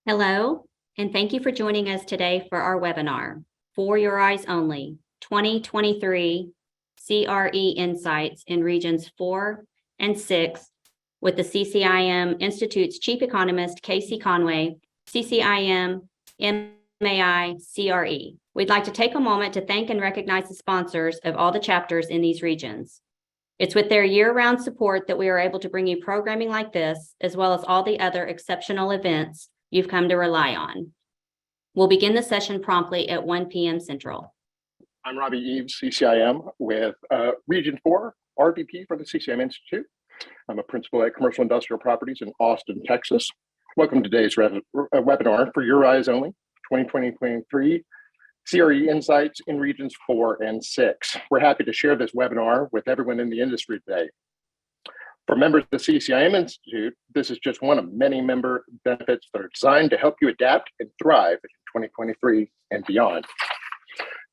Hello, and thank you for joining us today for our webinar, For Your Eyes Only, 2023 CRE Insights in Regions 4 and 6 with the CCIM Institute's Chief Economist, Casey Conway, CCIM MAI CRE. We'd like to take a moment to thank and recognize the sponsors of all the chapters in these regions. It's with their year-round support that we are able to bring you programming like this, as well as all the other exceptional events you've come to rely on. We'll begin the session promptly at 1 p.m. Central. I'm Robbie Eves, CCIM with Region 4, RVP for the CCIM Institute. I'm a principal at Commercial Industrial Properties in Austin, Texas. Welcome to today's webinar for Your Eyes Only, 2023 CRE Insights in Regions 4 and 6. We're happy to share this webinar with everyone in the industry today. For members of the CCIM Institute, this is just one of many member benefits that are designed to help you adapt and thrive in 2023 and beyond.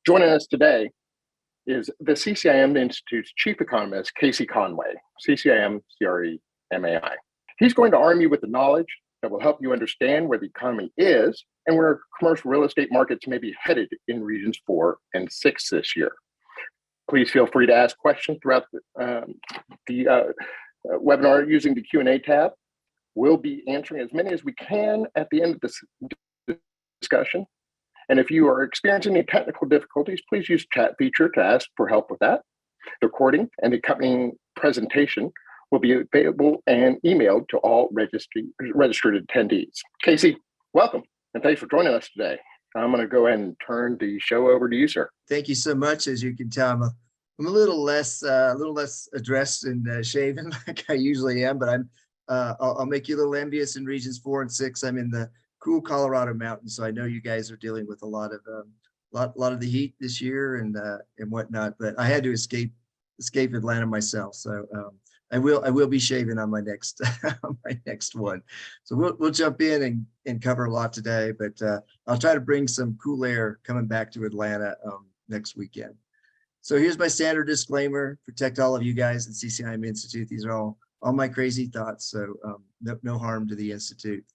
Joining us today is the CCIM Institute's Chief Economist, Casey Conway, CCIM CRE MAI. He's going to arm you with the knowledge that will help you understand where the economy is and where commercial real estate markets may be headed in Regions 4 and 6 this year. Please feel free to ask questions throughout the webinar using the Q&A tab. We'll be answering as many as we can at the end of this discussion. And if you are experiencing any technical difficulties, please use the chat feature to ask for help with that. The recording and the accompanying presentation will be available and emailed to all registered attendees. Casey, welcome, and thanks for joining us today. I'm going to go ahead and turn the show over to you, sir. Thank you so much. As you can tell, I'm a little less addressed and shaven like I usually am, but I'll make you a little envious in Regions 4 and 6. I'm in the cool Colorado mountains, so I know you guys are dealing with a lot of the heat this year and whatnot. But I had to escape Atlanta myself, so I will be shaving on my next one. So we'll jump in and cover a lot today, but I'll try to bring some cool air coming back to Atlanta next weekend. So here's my standard disclaimer: protect all of you guys at CCIM Institute. These are all my crazy thoughts, so no harm to the Institute.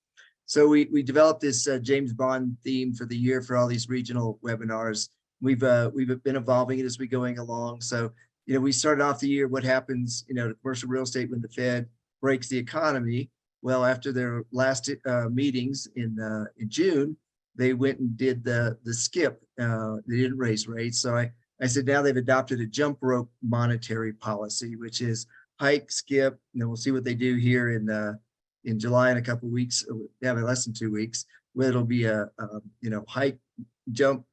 So we developed this James Bond theme for the year for all these regional webinars. We've been evolving it as we're going along. So we started off the year, what happens to commercial real estate when the Fed breaks the economy? Well, after their last meetings in June, they went and did the skip. They didn't raise rates. So I said now they've adopted a jump rope monetary policy, which is hike, skip. We'll see what they do here in July in a couple of weeks. Yeah, less than 2 weeks. Where it'll be a hike, jump,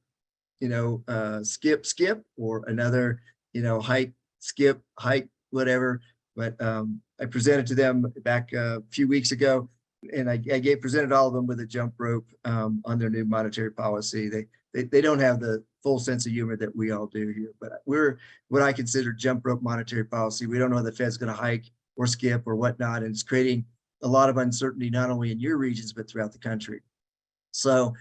skip, or another hike, skip, hike, whatever. But I presented to them back a few weeks ago, and I presented all of them with a jump rope on their new monetary policy. They don't have the full sense of humor that we all do here, but we're what I consider jump rope monetary policy. We don't know if the Fed's going to hike or skip or whatnot, and it's creating a lot of uncertainty, not only in your regions, but throughout the country. So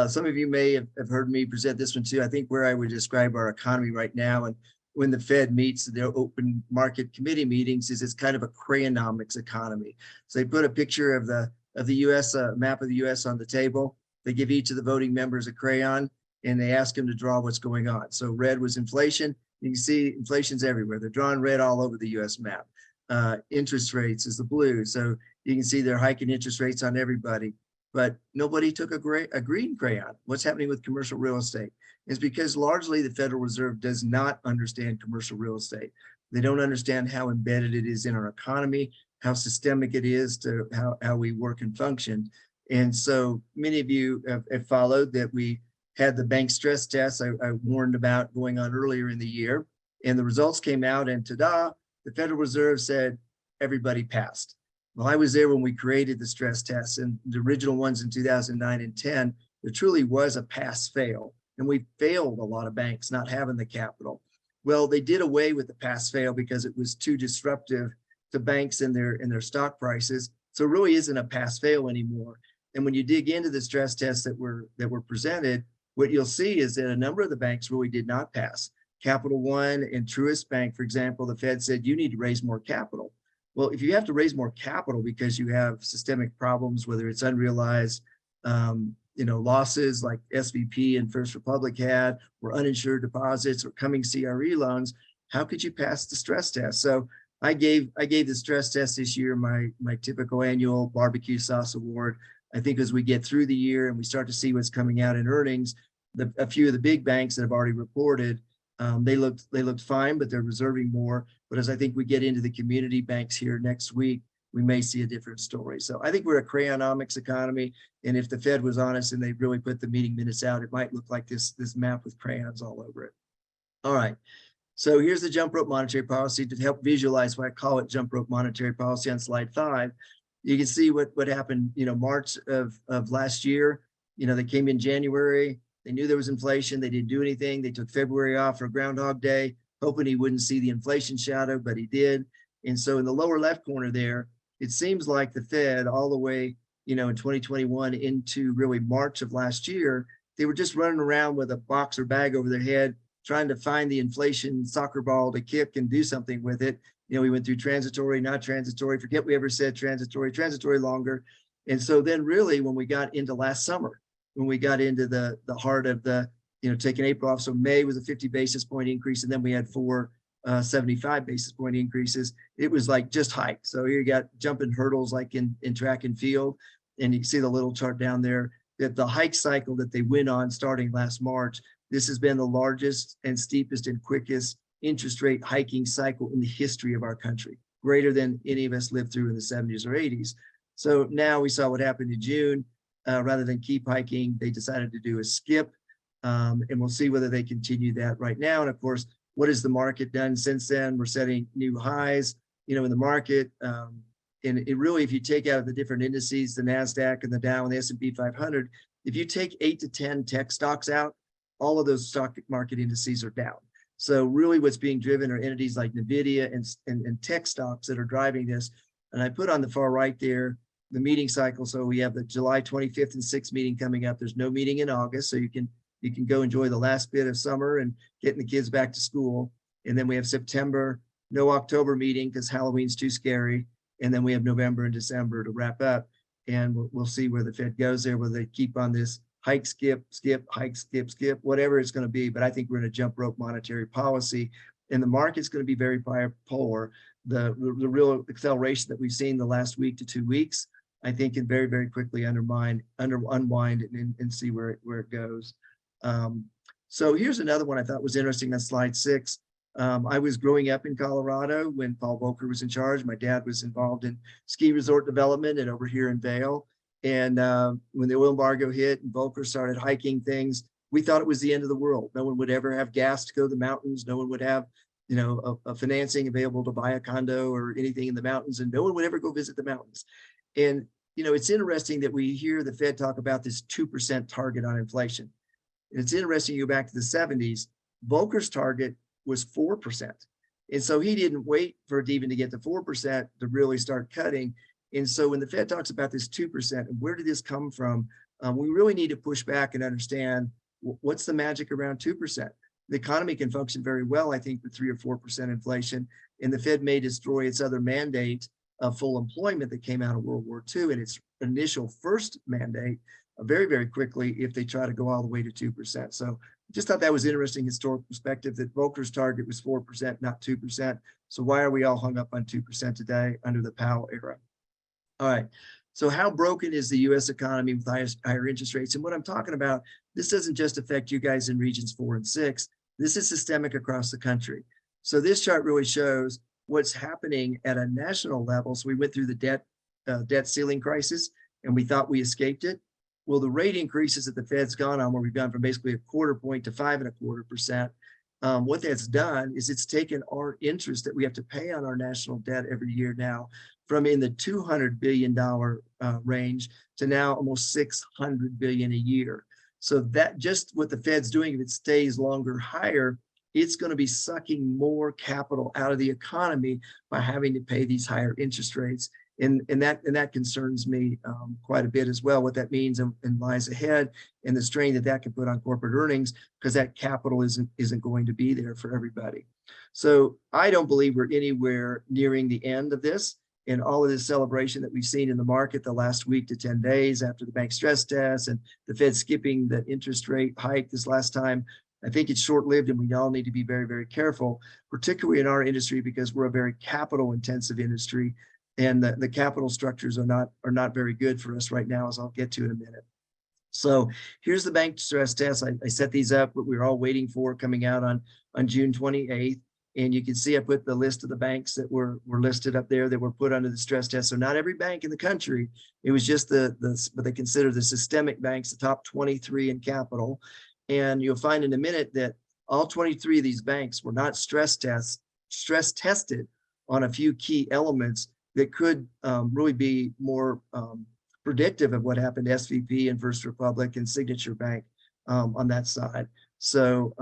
some of you may have heard me present this one too. I think where I would describe our economy right now, and when the Fed meets their open market committee meetings, is it's kind of a crayonomics economy. So they put a picture of the U.S. Map of the U.S. on the table. They give each of the voting members a crayon, and they ask them to draw what's going on. So red was inflation. You can see inflation's everywhere. They're drawing red all over the U.S. map. Interest rates is the blue. So you can see they're hiking interest rates on everybody. But nobody took a green crayon. What's happening with commercial real estate? Is because largely the Federal Reserve does not understand commercial real estate. They don't understand how embedded it is in our economy, how systemic it is to how we work and function. And so many of you have followed that we had the bank stress tests I warned about going on earlier in the year, and the results came out, and ta-da, the Federal Reserve said everybody passed. Well, I was there when we created the stress tests, and the original ones in 2009 and 10, there truly was a pass-fail, and we failed a lot of banks not having the capital. Well, they did away with the pass-fail because it was too disruptive to banks and their stock prices. So it really isn't a pass-fail anymore. And when you dig into the stress tests that were presented, what you'll see is that a number of the banks really did not pass. Capital One and Truist Bank, for example, the Fed said you need to raise more capital. Well, if you have to raise more capital because you have systemic problems, whether it's unrealized losses like SVP and First Republic had, or uninsured deposits or coming CRE loans, how could you pass the stress test? So I gave the stress test this year my typical annual barbecue sauce award. I think as we get through the year and we start to see what's coming out in earnings, a few of the big banks that have already reported, they looked fine, but they're reserving more. But as I think we get into the community banks here next week, we may see a different story. So I think we're a crayonomics economy. And if the Fed was honest and they really put the meeting minutes out, it might look like this map with crayons all over it. All right. So here's the jump rope monetary policy to help visualize why I call it jump rope monetary policy on slide 5. You can see what happened, March of last year. They came in January. They knew there was inflation. They didn't do anything. They took February off for Groundhog Day, hoping he wouldn't see the inflation shadow, but he did. And so in the lower left corner there, it seems like the Fed all the way, in 2021 into really March of last year, they were just running around with a box or bag over their head, trying to find the inflation soccer ball to kick and do something with it. We went through transitory, not transitory, forget we ever said transitory longer. And so then really when we got into last summer, when we got into the heart of the, taking April off, so May was a 50 basis point increase, and then we had 75 basis point increases. It was like just hike. So here you got jumping hurdles like in track and field. And you can see the little chart down there that the hike cycle that they went on starting last March, this has been the largest and steepest and quickest interest rate hiking cycle in the history of our country, greater than any of us lived through in the 70s or 80s. So now we saw what happened in June. Rather than keep hiking, they decided to do a skip. And we'll see whether they continue that right now. And of course, what has the market done since then? We're setting new highs, in the market. And it really, if you take out the different indices, the NASDAQ and the Dow and the S&P 500, if you take 8 to 10 tech stocks out, all of those stock market indices are down. So really what's being driven are entities like NVIDIA and tech stocks that are driving this. And I put on the far right there, the meeting cycle. So we have the July 25th and 6th meeting coming up. There's no meeting in August. So you can go enjoy the last bit of summer and getting the kids back to school. And then we have September, no October meeting because Halloween's too scary. And then we have November and December to wrap up. And we'll see where the Fed goes there, whether they keep on this hike, skip, hike, skip, whatever it's going to be. But I think we're in a jump rope monetary policy. And the market's going to be very bipolar. The real acceleration that we've seen the last week to 2 weeks, I think can very, very quickly unwind and see where it goes. So here's another one I thought was interesting on slide 6. I was growing up in Colorado when Paul Volcker was in charge. My dad was involved in ski resort development and over here in Vail. And when the oil embargo hit and Volcker started hiking things, we thought it was the end of the world. No one would ever have gas to go to the mountains. No one would have, a financing available to buy a condo or anything in the mountains, and no one would ever go visit the mountains. And, it's interesting that we hear the Fed talk about this 2% target on inflation. And it's interesting, you go back to the 70s, Volcker's target was 4%. And so he didn't wait for it even to get to 4% to really start cutting. And so when the Fed talks about this 2%, and where did this come from? We really need to push back and understand what's the magic around 2%. The economy can function very well, I think, with 3 or 4% inflation, and the Fed may destroy its other mandate of full employment that came out of World War II and its initial first mandate very, very quickly if they try to go all the way to 2%. So I just thought that was interesting historical perspective that Volcker's target was 4%, not 2%. So why are we all hung up on 2% today under the Powell era? All right. So how broken is the U.S. economy with higher interest rates? And what I'm talking about, this doesn't just affect you guys in regions 4 and 6. This is systemic across the country. So this chart really shows what's happening at a national level. So we went through the debt ceiling crisis and we thought we escaped it. Well, the rate increases that the Fed's gone on, where we've gone from basically 1/4 point to 5.25%. What that's done is it's taken our interest that we have to pay on our national debt every year now from in the $200 billion range to now almost $600 billion a year. So that just what the Fed's doing, if it stays longer higher, it's going to be sucking more capital out of the economy by having to pay these higher interest rates. And that concerns me quite a bit as well, what that means and lies ahead and the strain that can put on corporate earnings, because that capital isn't going to be there for everybody. So I don't believe we're anywhere nearing the end of this. and all of this celebration that we've seen in the market the last week to 10 days after the bank stress test and the Fed skipping the interest rate hike this last time, I think it's short-lived, and we all need to be very, very careful, particularly in our industry, because we're a very capital-intensive industry, and the capital structures are not very good for us right now, as I'll get to in a minute. So here's the bank stress test. I set these up, but we were all waiting for coming out on June 28th. And you can see I put the list of the banks that were listed up there that were put under the stress test. So not every bank in the country, it was just what they consider the systemic banks, the top 23 in capital. And you'll find in a minute that all 23 of these banks were not stress tested on a few key elements that could really be more predictive of what happened to SVB and First Republic and Signature Bank on that side. So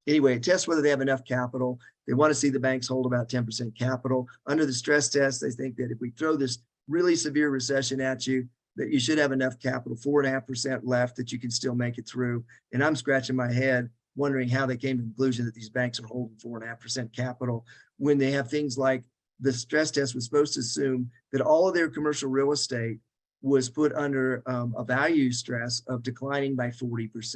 anyway, it tests whether they have enough capital. They want to see the banks hold about 10% capital. Under the stress test, they think that if we throw this really severe recession at you, that you should have enough capital, 4.5% left, that you can still make it through. And I'm scratching my head wondering how they came to the conclusion that these banks are holding 4.5% capital when they have things like the stress test was supposed to assume that all of their commercial real estate was put under a value stress of declining by 40%.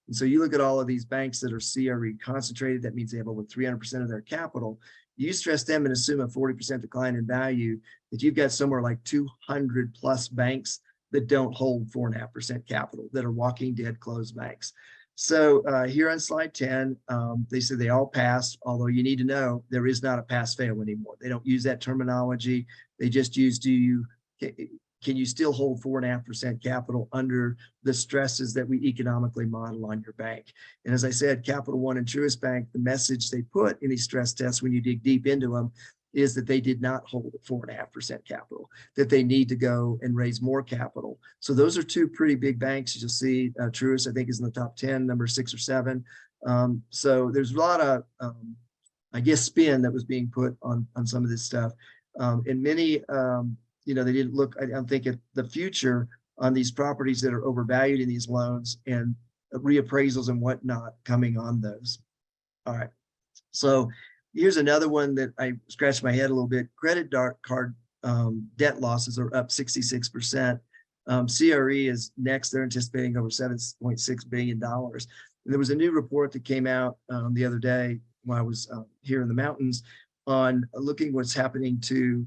And so you look at all of these banks that are CRE concentrated, that means they have over 300% of their capital. You stress them and assume a 40% decline in value, that you've got somewhere like 200 plus banks that don't hold 4.5% capital, that are walking dead closed banks. So here on slide 10, they said they all passed, although you need to know there is not a pass fail anymore. They don't use that terminology. They just use, can you still hold 4.5% capital under the stresses that we economically model on your bank? And as I said, Capital One and Truist Bank, the message they put in these stress tests when you dig deep into them is that they did not hold 4.5% capital, that they need to go and raise more capital. So those are two pretty big banks. You'll see Truist, I think, is in the top 10, number 6 or 7. So there's a lot of, I guess, spin that was being put on some of this stuff. And many, they didn't look, I don't think, at the future on these properties that are overvalued in these loans and reappraisals and whatnot coming on those. All right. So here's another one that I scratched my head a little bit. Credit card debt losses are up 66%. CRE is next. They're anticipating over $7.6 billion. And there was a new report that came out the other day when I was here in the mountains on looking what's happening to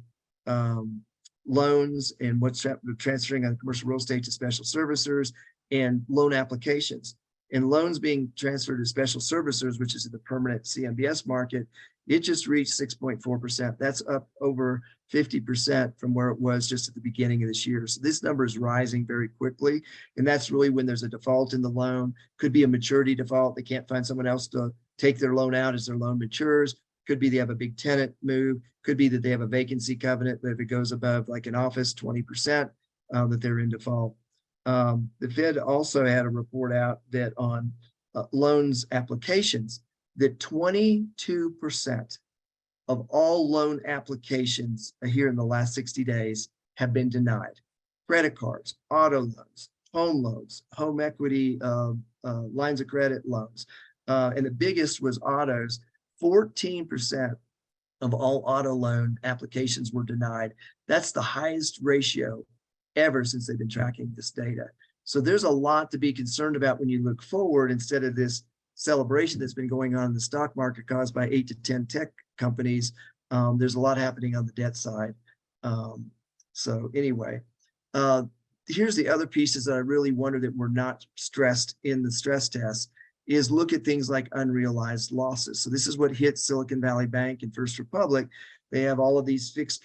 loans and what's transferring on commercial real estate to special servicers and loan applications. And loans being transferred to special servicers, which is the permanent CMBS market, it just reached 6.4%. That's up over 50% from where it was just at the beginning of this year. So this number is rising very quickly. And that's really when there's a default in the loan. Could be a maturity default. They can't find someone else to take their loan out as their loan matures. Could be they have a big tenant move. Could be that they have a vacancy covenant, but if it goes above like an office 20%, that they're in default. The Fed also had a report out that on loans applications, that 22% of all loan applications here in the last 60 days have been denied. Credit cards, auto loans, home equity lines of credit loans. And the biggest was autos. 14% of all auto loan applications were denied. That's the highest ratio ever since they've been tracking this data. So there's a lot to be concerned about when you look forward, instead of this celebration that's been going on in the stock market caused by 8 to 10 tech companies. There's a lot happening on the debt side. So anyway, here's the other pieces that I really wonder that were not stressed in the stress test, is look at things like unrealized losses. So this is what hit Silicon Valley Bank and First Republic. They have all of these fixed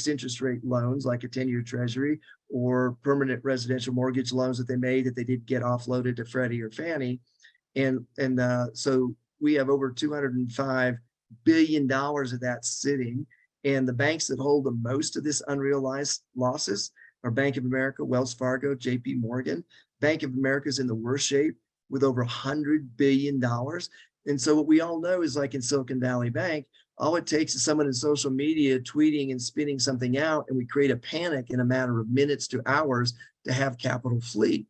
interest rate loans, like a 10-year treasury or permanent residential mortgage loans that they made that they did get offloaded to Freddie or Fannie. And so we have over $205 billion of that sitting. And the banks that hold the most of this unrealized losses are Bank of America, Wells Fargo, JP Morgan. Bank of America is in the worst shape with over $100 billion. And so what we all know is, like in Silicon Valley Bank, all it takes is someone in social media tweeting and spinning something out, and we create a panic in a matter of minutes to hours to have capital flee.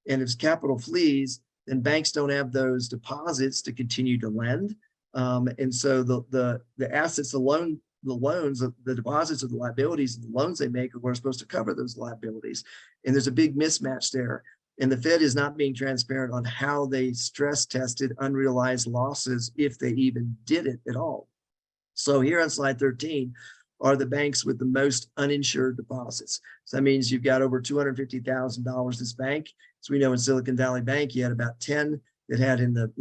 And if capital flees, then banks don't have those deposits to continue to lend. And so the assets, the loan loans, the deposits of the liabilities, and the loans they make are what are supposed to cover those liabilities. And there's a big mismatch there. And the Fed is not being transparent on how they stress tested unrealized losses, if they even did it at all. So here on slide 13 are the banks with the most uninsured deposits. So that means you've got over $250,000 this bank. So we know in Silicon Valley Bank, you had about 10 that had in the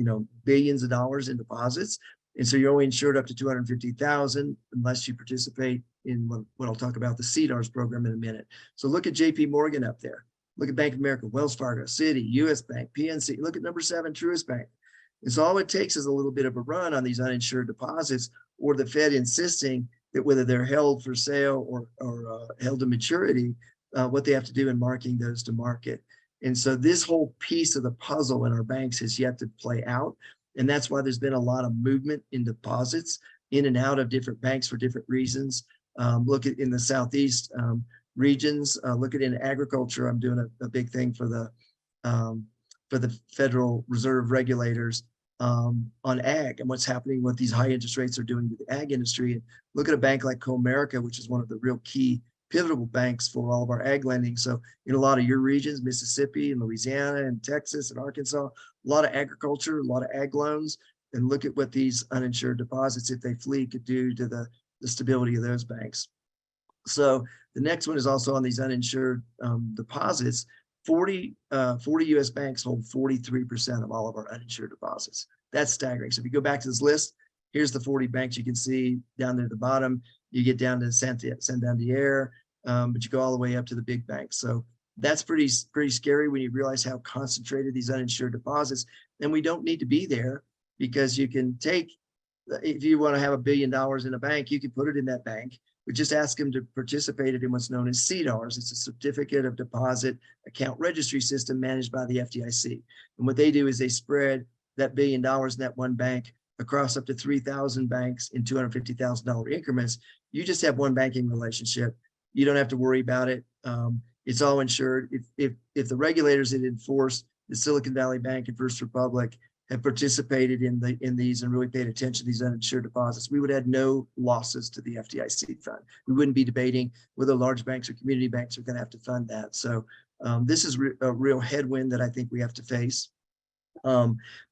billions of dollars in deposits. And so you're only insured up to 250,000 unless you participate in what I'll talk about, the CDARS program in a minute. So look at JP Morgan up there. Look at Bank of America, Wells Fargo, Citi, US Bank, PNC. Look at number 7, Truist Bank. And so all it takes is a little bit of a run on these uninsured deposits, or the Fed insisting that whether they're held for sale or held to maturity, what they have to do in marking those to market. And so this whole piece of the puzzle in our banks has yet to play out. And that's why there's been a lot of movement in deposits in and out of different banks for different reasons. Look at in the Southeast regions, look at in agriculture. I'm doing a big thing for the Federal Reserve regulators on ag and what's happening, what these high interest rates are doing to the ag industry. And look at a bank like Comerica, which is one of the real key pivotal banks for all of our ag lending. So in a lot of your regions, Mississippi and Louisiana and Texas and Arkansas, a lot of agriculture, a lot of ag loans. And look at what these uninsured deposits, if they flee, could do to the stability of those banks. So the next one is also on these uninsured deposits. 40 US banks hold 43% of all of our uninsured deposits. That's staggering. So if you go back to this list, here's the 40 banks you can see down there at the bottom. You get down to Santander, but you go all the way up to the big banks. So that's pretty scary when you realize how concentrated these uninsured deposits. And we don't need to be there, because you can take, if you want to have $1 billion in a bank, you can put it in that bank. We just ask them to participate in what's known as CDARS. It's a certificate of deposit account registry system managed by the FDIC. And what they do is they spread that $1 billion in that one bank across up to 3,000 banks in $250,000 increments. You just have one banking relationship. You don't have to worry about it. It's all insured. If the regulators had enforced the Silicon Valley Bank and First Republic have participated in these and really paid attention to these uninsured deposits, we would have no losses to the FDIC fund. We wouldn't be debating whether large banks or community banks are going to have to fund that. So this is a real headwind that I think we have to face.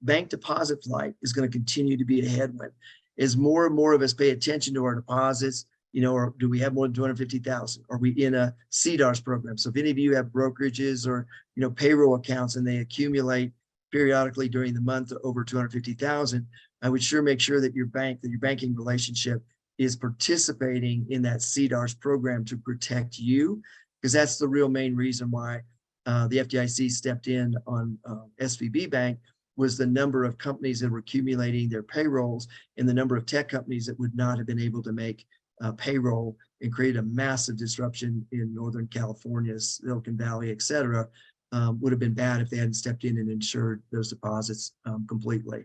Bank deposit flight is going to continue to be a headwind as more and more of us pay attention to our deposits. Or do we have more than 250,000? Are we in a CDARS program? So if any of you have brokerages or payroll accounts and they accumulate periodically during the month over 250,000, I would sure make sure that your banking relationship is participating in that CDARS program to protect you, because that's the real main reason why the FDIC stepped in on SVB Bank, was the number of companies that were accumulating their payrolls and the number of tech companies that would not have been able to make payroll, and create a massive disruption in Northern California, Silicon Valley, et cetera. Would have been bad if they hadn't stepped in and insured those deposits completely.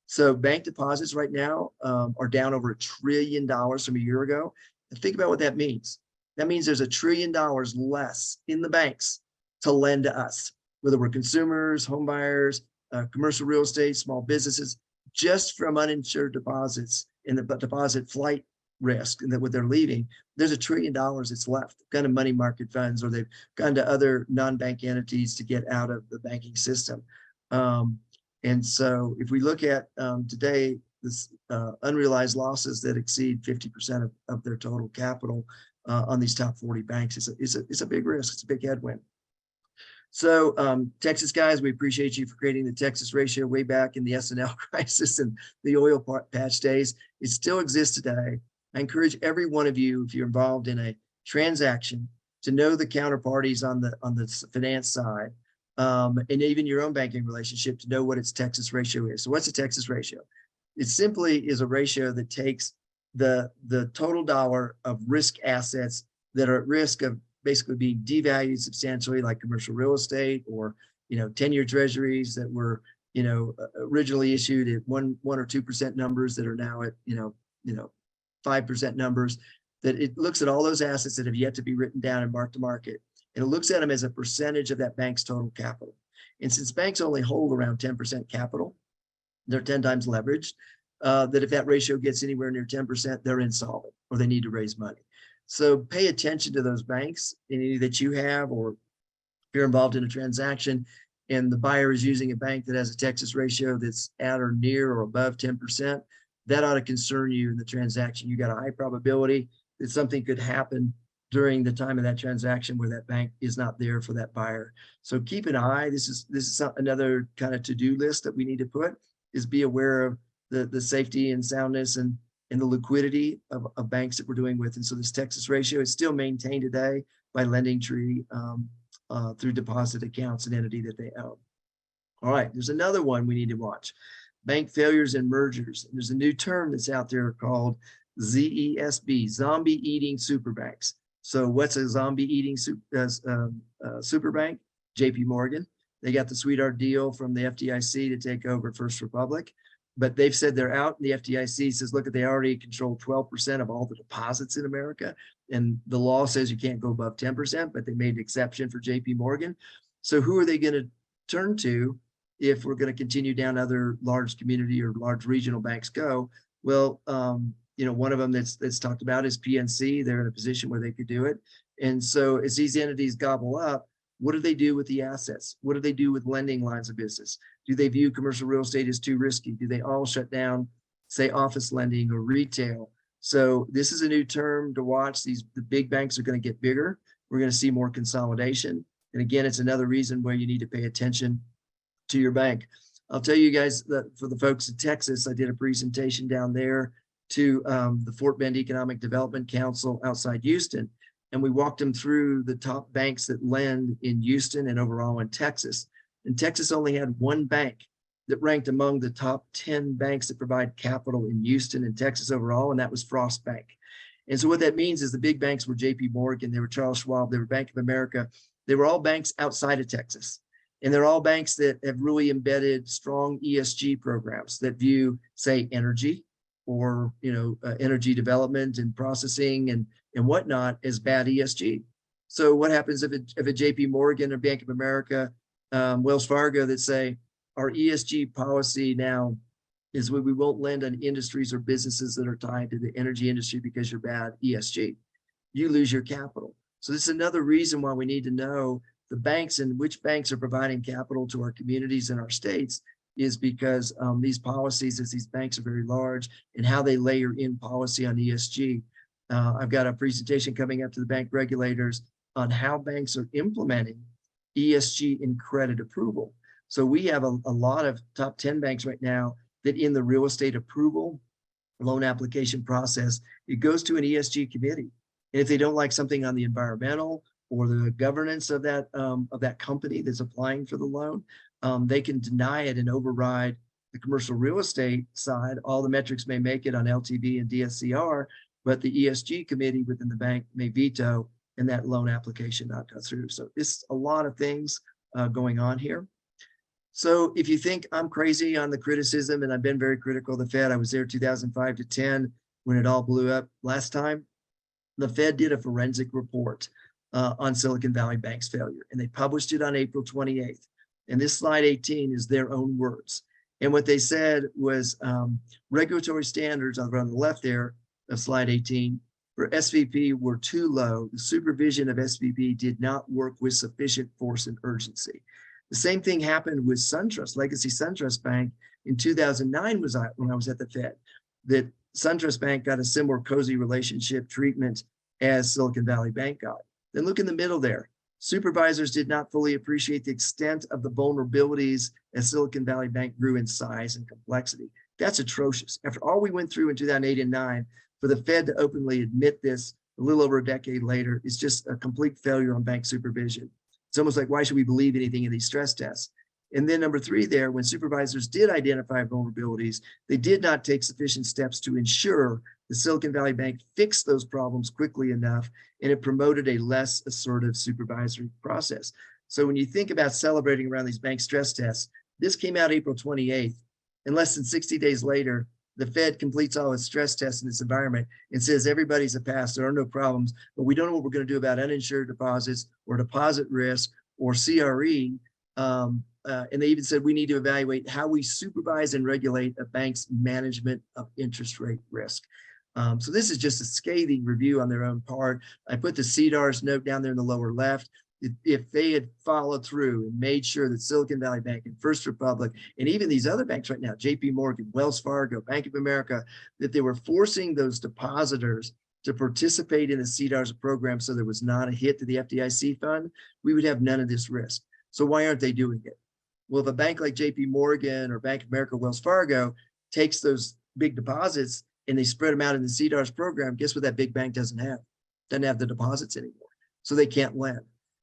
So bank deposits right now are down over $1 trillion from a year ago. And think about what that means. That means there's $1 trillion less in the banks to lend to us, whether we're consumers, home buyers, commercial real estate, small businesses, just from uninsured deposits in the deposit flight risk, and that what they're leaving, there's $1 trillion that's left, kind of money market funds, or they've gone to other non-bank entities to get out of the banking system. And so if we look at today, this unrealized losses that exceed 50% of their total capital on these top 40 banks is a big risk. It's a big headwind. So Texas guys, we appreciate you for creating the Texas ratio way back in the S&L crisis and the oil patch days. It still exists today. I encourage every one of you, if you're involved in a transaction, to know the counterparties on the finance side, and even your own banking relationship, to know what its Texas ratio is. So what's a Texas ratio? It simply is a ratio that takes the total dollar of risk assets that are at risk of basically being devalued substantially, like commercial real estate or 10-year treasuries that were originally issued at 1 or 2% numbers that are now at 5% numbers. That it looks at all those assets that have yet to be written down and marked to market, and it looks at them as a percentage of that bank's total capital. And since banks only hold around 10% capital, they're 10 times leveraged. that if that ratio gets anywhere near 10%, they're insolvent or they need to raise money. So pay attention to those banks, any that you have, or if you're involved in a transaction and the buyer is using a bank that has a Texas ratio that's at or near or above 10%, that ought to concern you in the transaction. You got a high probability that something could happen during the time of that transaction where that bank is not there for that buyer. So keep an eye. This is another kind of to-do list that we need to put, is be aware of the safety and soundness and the liquidity of banks that we're doing with. And so this Texas ratio is still maintained today by LendingTree through deposit accounts and entity that they own. All right, there's another one we need to watch: bank failures and mergers. And there's a new term that's out there called ZESB, zombie eating super banks. So what's a zombie eating super bank? JP Morgan. They got the sweetheart deal from the FDIC to take over First Republic, but they've said they're out, and the FDIC says, look, they already control 12% of all the deposits in America. And the law says you can't go above 10%, but they made an exception for JP Morgan. So who are they going to turn to if we're going to continue down other large community or large regional banks go? Well, one of them that's talked about is PNC. They're in a position where they could do it. And so as these entities gobble up, what do they do with the assets? What do they do with lending lines of business? Do they view commercial real estate as too risky? Do they all shut down, say, office lending or retail? So this is a new term to watch. The big banks are going to get bigger. We're going to see more consolidation. And again, it's another reason where you need to pay attention to your bank. I'll tell you guys that for the folks in Texas, I did a presentation down there to the Fort Bend Economic Development Council outside Houston. And we walked them through the top banks that lend in Houston and overall in Texas. And Texas only had one bank that ranked among the top 10 banks that provide capital in Houston and Texas overall, and that was Frost Bank. And so what that means is the big banks were JP Morgan, they were Charles Schwab, they were Bank of America. They were all banks outside of Texas. And they're all banks that have really embedded strong ESG programs that view, say, energy or energy development and processing and whatnot as bad ESG. So what happens if a JP Morgan or Bank of America, Wells Fargo, that say our ESG policy now is we won't lend on industries or businesses that are tied to the energy industry because you're bad ESG. You lose your capital. So this is another reason why we need to know the banks and which banks are providing capital to our communities and our states, is because these policies, as these banks are very large, and how they layer in policy on ESG. I've got a presentation coming up to the bank regulators on how banks are implementing ESG in credit approval. So we have a lot of top 10 banks right now that in the real estate approval loan application process, it goes to an ESG committee. And if they don't like something on the environmental or the governance of that company that's applying for the loan, they can deny it and override the commercial real estate side. All the metrics may make it on LTV and DSCR, but the ESG committee within the bank may veto and that loan application not go through. So it's a lot of things going on here. So if you think I'm crazy on the criticism, and I've been very critical of the Fed, I was there 2005 to 10 when it all blew up last time. The Fed did a forensic report on Silicon Valley Bank's failure, and they published it on April 28th. And this slide 18 is their own words. And what they said was regulatory standards, on the left there of slide 18, for SVP were too low. The supervision of SVP did not work with sufficient force and urgency. The same thing happened with SunTrust, Legacy SunTrust Bank in 2009 when I was at the Fed, that SunTrust Bank got a similar cozy relationship treatment as Silicon Valley Bank got. Then look in the middle there. Supervisors did not fully appreciate the extent of the vulnerabilities as Silicon Valley Bank grew in size and complexity. That's atrocious. After all we went through in 2008 and 2009, for the Fed to openly admit this a little over a decade later is just a complete failure on bank supervision. It's almost like, why should we believe anything in these stress tests? And then number 3 there, when supervisors did identify vulnerabilities, they did not take sufficient steps to ensure the Silicon Valley Bank fixed those problems quickly enough, and it promoted a less assertive supervisory process. So when you think about celebrating around these bank stress tests, this came out April 28th, and less than 60 days later, the Fed completes all its stress tests in this environment and says everybody's a pass, there are no problems, but we don't know what we're going to do about uninsured deposits or deposit risk or CRE. And they even said we need to evaluate how we supervise and regulate a bank's management of interest rate risk. So this is just a scathing review on their own part. I put the CDARS note down there in the lower left. If they had followed through and made sure that Silicon Valley Bank and First Republic and even these other banks right now, JP Morgan, Wells Fargo, Bank of America, that they were forcing those depositors to participate in the CDARS program so there was not a hit to the FDIC fund, we would have none of this risk. So why aren't they doing it? Well, if a bank like JP Morgan or Bank of America, Wells Fargo takes those big deposits and they spread them out in the CDARS program, guess what that big bank doesn't have? Doesn't have the deposits anymore. So they can't lend.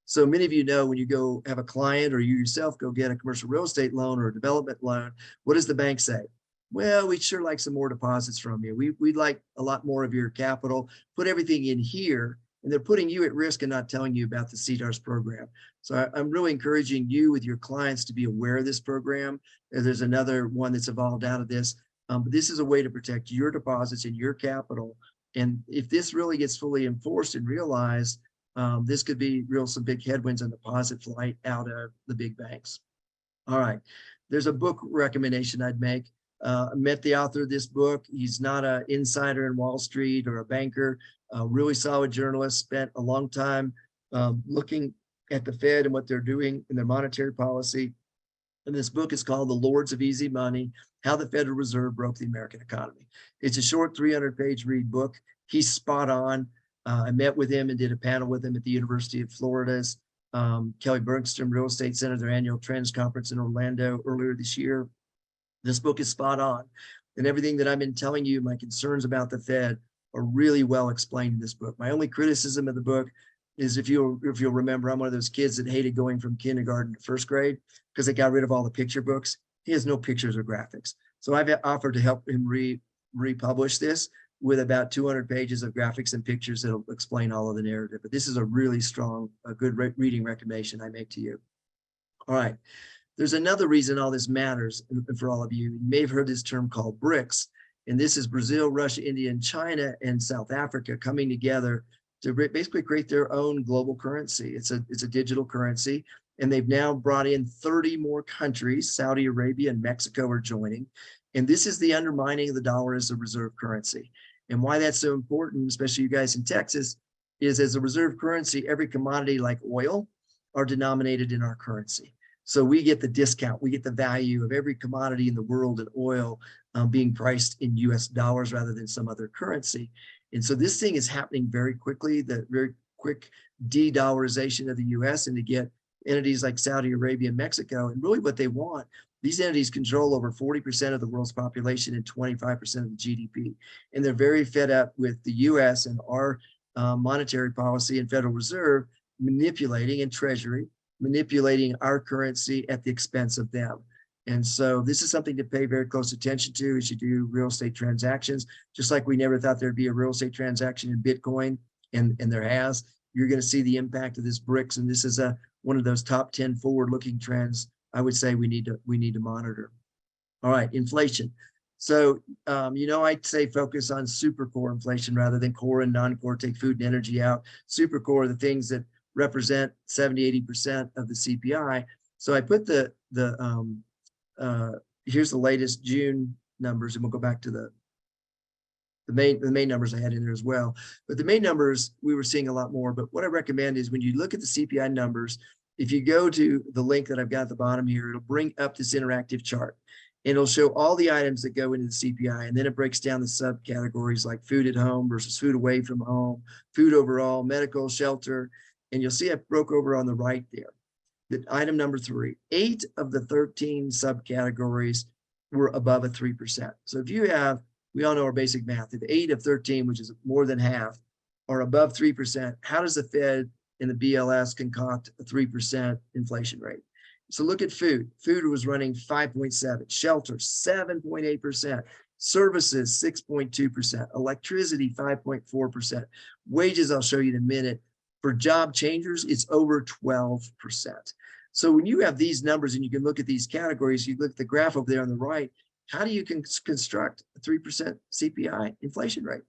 So many of you know when you go have a client or you yourself go get a commercial real estate loan or a development loan, what does the bank say? Well, we'd sure like some more deposits from you. We'd like a lot more of your capital, put everything in here, and they're putting you at risk and not telling you about the CDARS program. So I'm really encouraging you with your clients to be aware of this program. There's another one that's evolved out of this. But this is a way to protect your deposits and your capital. And if this really gets fully enforced and realized, this could be some big headwinds on deposit flight out of the big banks. All right, there's a book recommendation I'd make. I met the author of this book. He's not an insider in Wall Street or a banker, a really solid journalist, spent a long time looking at the Fed and what they're doing in their monetary policy. And this book is called The Lords of Easy Money, How the Federal Reserve Broke the American Economy. It's a short 300-page read book. He's spot on. I met with him and did a panel with him at the University of Florida's Kelly Bergstrom Real Estate Center, their annual trends conference in Orlando earlier this year. This book is spot on. And everything that I've been telling you, my concerns about the Fed, are really well explained in this book. My only criticism of the book is if you'll remember, I'm one of those kids that hated going from kindergarten to first grade because they got rid of all the picture books. He has no pictures or graphics. So I've offered to help him republish this with about 200 pages of graphics and pictures that'll explain all of the narrative. But this is a really strong, good reading recommendation I make to you. All right. There's another reason all this matters for all of you. You may have heard this term called BRICS, and this is Brazil, Russia, India, and China, and South Africa coming together to basically create their own global currency. It's a digital currency, and they've now brought in 30 more countries. Saudi Arabia and Mexico are joining, and this is the undermining of the dollar as a reserve currency. And why that's so important, especially you guys in Texas, is as a reserve currency, every commodity like oil are denominated in our currency. So we get the discount, we get the value of every commodity in the world and oil being priced in US dollars rather than some other currency. And so this thing is happening very quickly, the very quick de-dollarization of the US, and to get entities like Saudi Arabia and Mexico, and really what they want, these entities control over 40% of the world's population and 25% of the GDP. And they're very fed up with the US and our monetary policy and Federal Reserve manipulating, and Treasury manipulating our currency at the expense of them. And so this is something to pay very close attention to as you do real estate transactions. Just like we never thought there'd be a real estate transaction in Bitcoin, and there has. You're going to see the impact of this BRICS, and this is one of those top 10 forward-looking trends I would say we need to monitor. All right, inflation. So I'd say focus on super core inflation rather than core and non-core. Take food and energy out. Super core are the things that represent 70–80% of the CPI. So I put here's the latest June numbers, and we'll go back to the main numbers I had in there as well. But the main numbers, we were seeing a lot more. But what I recommend is when you look at the CPI numbers, if you go to the link that I've got at the bottom here, it'll bring up this interactive chart. And it'll show all the items that go into the CPI. And then it breaks down the subcategories like food at home versus food away from home, food overall, medical, shelter. And you'll see I broke over on the right there. That item number 3, 8 of the 13 subcategories were above a 3%. So if you have, we all know our basic math, if 8 of 13, which is more than half, are above 3%, how does the Fed and the BLS concoct a 3% inflation rate? So look at food. Food was running 5.7, shelter 7.8%, services 6.2%, electricity 5.4%, wages I'll show you in a minute. For job changers, it's over 12%. So when you have these numbers and you can look at these categories, you look at the graph over there on the right, how do you construct a 3% CPI inflation rate?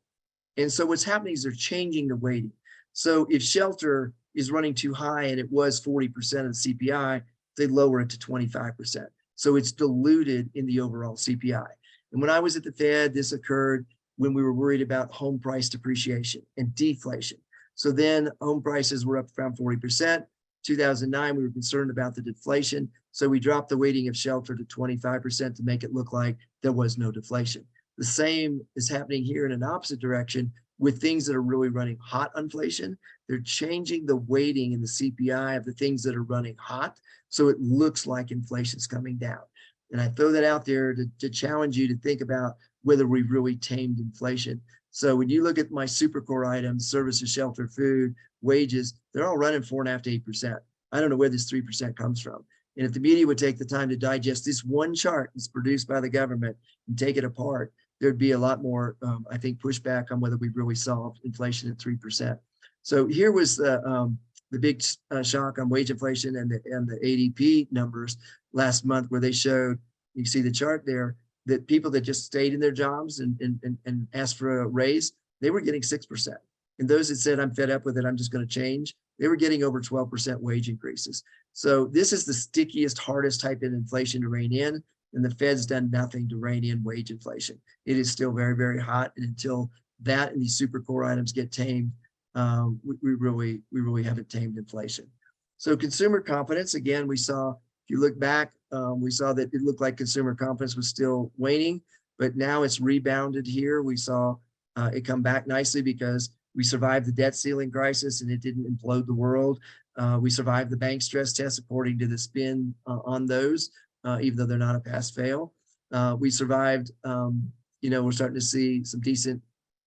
And so what's happening is they're changing the weighting. So if shelter is running too high and it was 40% of the CPI, they lower it to 25%. So it's diluted in the overall CPI. And when I was at the Fed, this occurred when we were worried about home price depreciation and deflation. So then home prices were up around 40%. 2009, we were concerned about the deflation. So we dropped the weighting of shelter to 25% to make it look like there was no deflation. The same is happening here in an opposite direction with things that are really running hot inflation. They're changing the weighting in the CPI of the things that are running hot. So it looks like inflation's coming down. And I throw that out there to challenge you to think about whether we've really tamed inflation. So when you look at my super core items, services, shelter, food, wages, they're all running 4.5 to 8%. I don't know where this 3% comes from. And if the media would take the time to digest this one chart that's produced by the government and take it apart, there'd be a lot more, I think, pushback on whether we've really solved inflation at 3%. So here was the big shock on wage inflation and the ADP numbers last month, where they showed, you see the chart there, that people that just stayed in their jobs and asked for a raise, they were getting 6%. And those that said, I'm fed up with it, I'm just going to change, they were getting over 12% wage increases. So this is the stickiest, hardest type of inflation to rein in. And the Fed's done nothing to rein in wage inflation. It is still very, very hot. And until that and these super core items get tamed, we really haven't tamed inflation. So consumer confidence, again, we saw, if you look back, we saw that it looked like consumer confidence was still waning, but now it's rebounded here. We saw it come back nicely because we survived the debt ceiling crisis and it didn't implode the world. We survived the bank stress test according to the spin on those, even though they're not a pass fail. We survived, we're starting to see some decent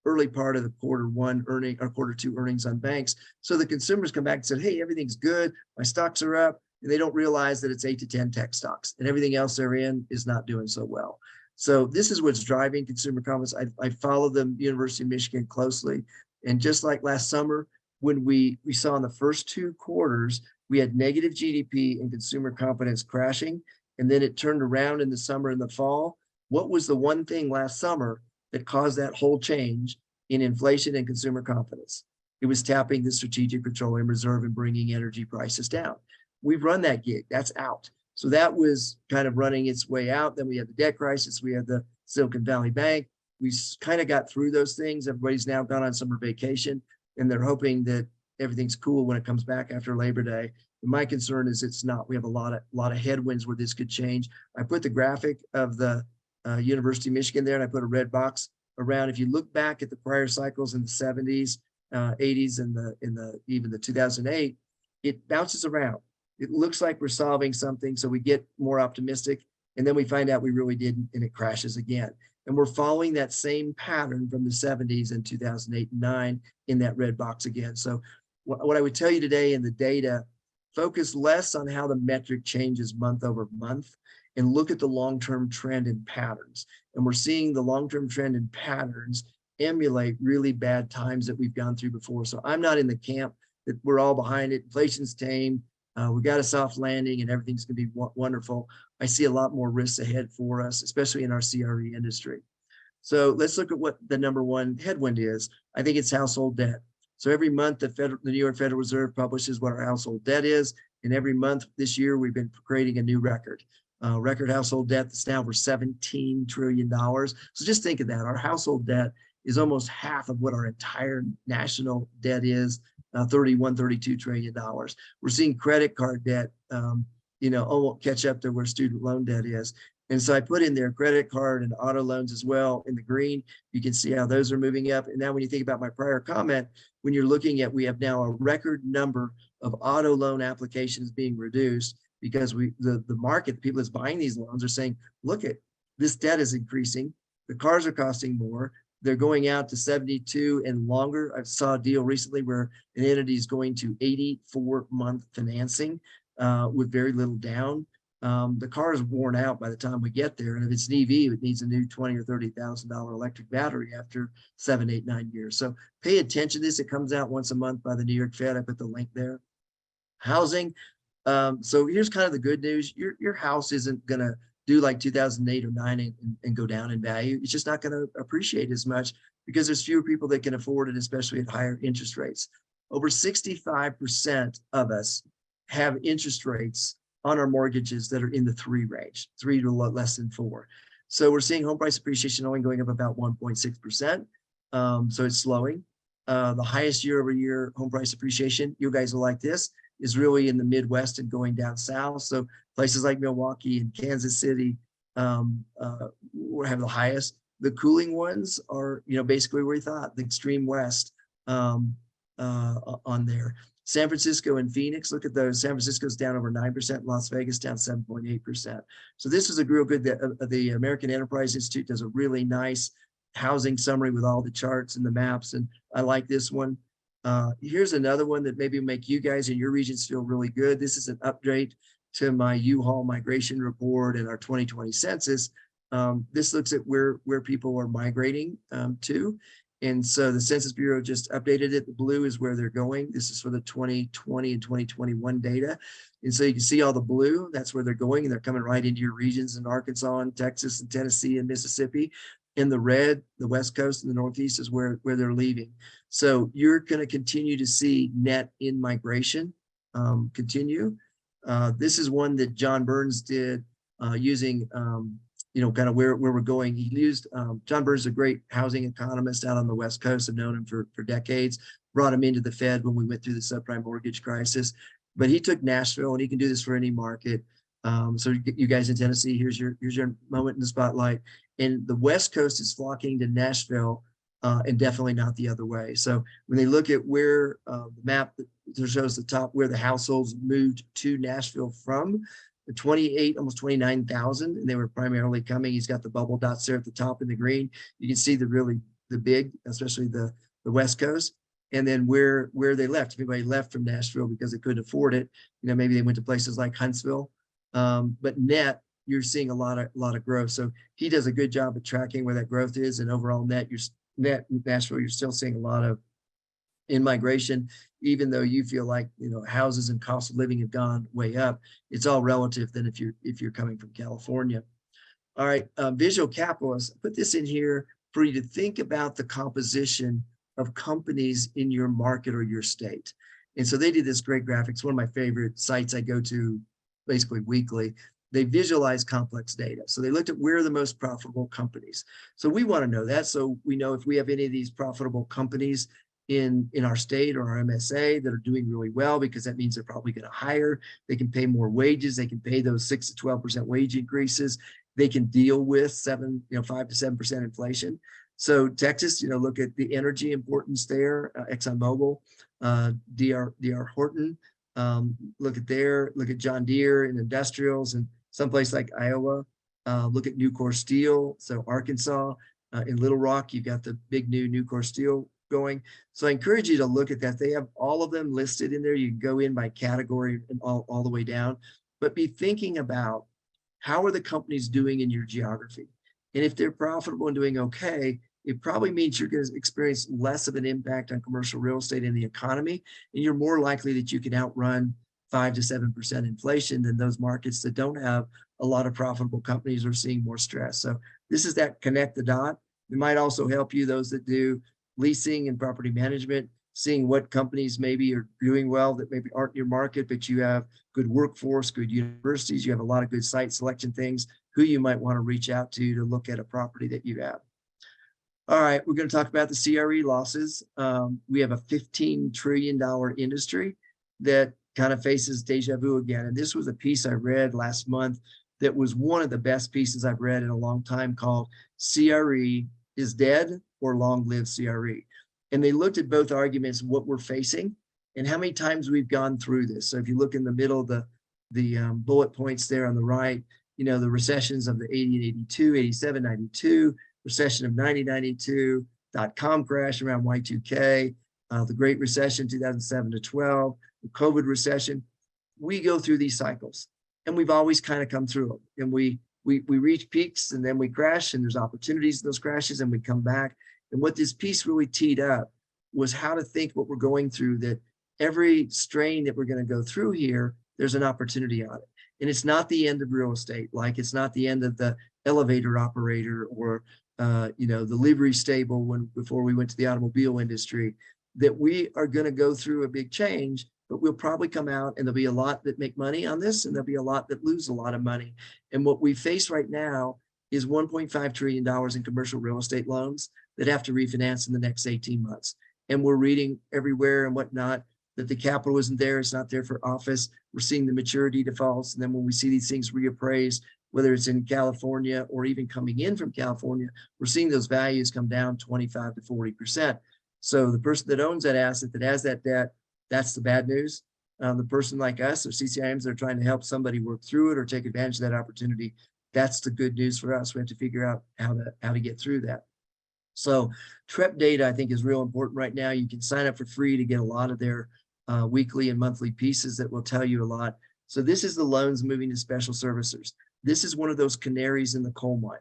early part of the Q1 earning or Q2 earnings on banks. So the consumers come back and said, hey, everything's good. My stocks are up. And they don't realize that it's 8 to 10 tech stocks and everything else they're in is not doing so well. So this is what's driving consumer confidence. I follow the University of Michigan closely. And just like last summer, when we saw in the first 2 quarters, we had negative GDP and consumer confidence crashing. And then it turned around in the summer and the fall. What was the one thing last summer that caused that whole change in inflation and consumer confidence? It was tapping the Strategic Petroleum Reserve and bringing energy prices down. We've run that gig, that's out. So that was kind of running its way out. Then we had the debt crisis, we had the Silicon Valley Bank. We kind of got through those things. Everybody's now gone on summer vacation and they're hoping that everything's cool when it comes back after Labor Day. And my concern is it's not. We have a lot of headwinds where this could change. I put the graphic of the University of Michigan there and I put a red box around. If you look back at the prior cycles in the 70s, 80s, and even the 2008, it bounces around. It looks like we're solving something, so we get more optimistic, and then we find out we really didn't, and it crashes again. And we're following that same pattern from the 70s and 2008 and 9 in that red box again. So what I would tell you today in the data, focus less on how the metric changes month over month and look at the long-term trend and patterns. And we're seeing the long-term trend and patterns emulate really bad times that we've gone through before. So I'm not in the camp that we're all behind it. Inflation's tame. We got a soft landing and everything's going to be wonderful. I see a lot more risks ahead for us, especially in our CRE industry. So let's look at what the number one headwind is. I think it's household debt. So every month, the New York Federal Reserve publishes what our household debt is. And every month this year, we've been creating a new record. Record household debt that's now over $17 trillion. So just think of that. Our household debt is almost half of what our entire national debt is. $32 trillion. We're seeing credit card debt, almost catch up to where student loan debt is. And so I put in there credit card and auto loans as well in the green. You can see how those are moving up. And now when you think about my prior comment, when you're looking at, we have now a record number of auto loan applications being reduced because the market, the people that's buying these loans are saying, look at this debt is increasing. The cars are costing more. They're going out to 72 and longer. I saw a deal recently where an entity is going to 84-month financing with very little down. The car is worn out by the time we get there. And if it's an EV, it needs a new $20,000 or $30,000 electric battery after 7, 8, 9 years. So pay attention to this. It comes out once a month by the New York Fed. I put the link there. Housing. So here's kind of the good news. Your house isn't going to do like 2008 or 9 and go down in value. It's just not going to appreciate as much because there's fewer people that can afford it, especially at higher interest rates. Over 65% of us have interest rates on our mortgages that are in the 3 range, 3 to less than 4. So we're seeing home price appreciation only going up about 1.6%. So it's slowing. The highest year over year home price appreciation, you guys will like this, is really in the Midwest and going down south. So places like Milwaukee and Kansas City will have the highest. The cooling ones are, basically where we thought, the extreme West on there. San Francisco and Phoenix, look at those. San Francisco's down over 9%, Las Vegas down 7.8%. So this is a real good, the American Enterprise Institute does a really nice housing summary with all the charts and the maps. And I like this one. Here's another one that maybe make you guys in your regions feel really good. This is an update to my U-Haul migration report and our 2020 census. This looks at where people are migrating to. And so the Census Bureau just updated it. The blue is where they're going. This is for the 2020 and 2021 data. And so you can see all the blue, that's where they're going, and they're coming right into your regions in Arkansas and Texas and Tennessee and Mississippi. In the red, the West Coast and the Northeast is where they're leaving. So you're going to continue to see net in migration continue. This is one that John Burns did using kind of where we're going. He used, John Burns is a great housing economist out on the West Coast. I've known him for decades, brought him into the Fed when we went through the subprime mortgage crisis. But he took Nashville, and he can do this for any market. So you guys in Tennessee, here's your moment in the spotlight. And the West Coast is flocking to Nashville and definitely not the other way. So when they look at where the map that shows the top, where the households moved to Nashville from, 28, almost 29,000, and they were primarily coming. He's got the bubble dots there at the top in the green. You can see the big, especially the West Coast, and then where they left. If anybody left from Nashville because they couldn't afford it, maybe they went to places like Huntsville. But net, you're seeing a lot of growth. So he does a good job of tracking where that growth is, and overall net Nashville, you're still seeing a lot of in migration, even though you feel like houses and cost of living have gone way up. It's all relative than if you're coming from California. All right, visual capitalists, put this in here for you to think about the composition of companies in your market or your state. And so they did this great graphics, one of my favorite sites I go to basically weekly. They visualize complex data. So they looked at where are the most profitable companies. So we want to know that. So we know if we have any of these profitable companies in our state or our MSA that are doing really well, because that means they're probably going to hire. They can pay more wages. They can pay those 6 to 12% wage increases. They can deal with 5 to 7% inflation. So Texas, look at the energy importance there. ExxonMobil, DR Horton. Look at John Deere and industrials, and someplace like Iowa. Look at Nucor Steel. So Arkansas, in Little Rock, you've got the big new Nucor Steel going. So I encourage you to look at that. They have all of them listed in there. You can go in by category and all the way down, but be thinking about how are the companies doing in your geography. And if they're profitable and doing okay, it probably means you're going to experience less of an impact on commercial real estate in the economy, and you're more likely that you can outrun 5 to 7% inflation than those markets that don't have a lot of profitable companies or seeing more stress. So this is that connect the dot. It might also help you, those that do leasing and property management, seeing what companies maybe are doing well that maybe aren't in your market, but you have good workforce, good universities, you have a lot of good site selection things, who you might want to reach out to look at a property that you have. All right, we're going to talk about the CRE losses. We have a $15 trillion industry that kind of faces deja vu again. And this was a piece I read last month that was one of the best pieces I've read in a long time, called CRE is Dead or Long Live CRE. And they looked at both arguments, what we're facing and how many times we've gone through this. So if you look in the middle, the bullet points there on the right, the recessions of the 80 and 82, 87, 92, recession of 90, 92, dot-com crash around Y2K, the Great Recession, 2007 to 12, the COVID recession. We go through these cycles, and we've always kind of come through them. And we reach peaks, and then we crash, and there's opportunities in those crashes, and we come back. And what this piece really teed up was how to think what we're going through, that every strain that we're going to go through here, there's an opportunity on it. And it's not the end of real estate, like it's not the end of the elevator operator or the livery stable before we went to the automobile industry, that we are going to go through a big change, but we'll probably come out and there'll be a lot that make money on this and there'll be a lot that lose a lot of money. And what we face right now is $1.5 trillion in commercial real estate loans that have to refinance in the next 18 months. And we're reading everywhere and whatnot that the capital isn't there. It's not there for office. We're seeing the maturity defaults. And then when we see these things reappraised, whether it's in California or even coming in from California, we're seeing those values come down 25 to 40%. So the person that owns that asset, that has that debt, that's the bad news. The person like us or CCIMs that are trying to help somebody work through it or take advantage of that opportunity, that's the good news for us. We have to figure out how to get through that. So TREP data, I think, is real important right now. You can sign up for free to get a lot of their weekly and monthly pieces that will tell you a lot. So this is the loans moving to special servicers. This is one of those canaries in the coal mine.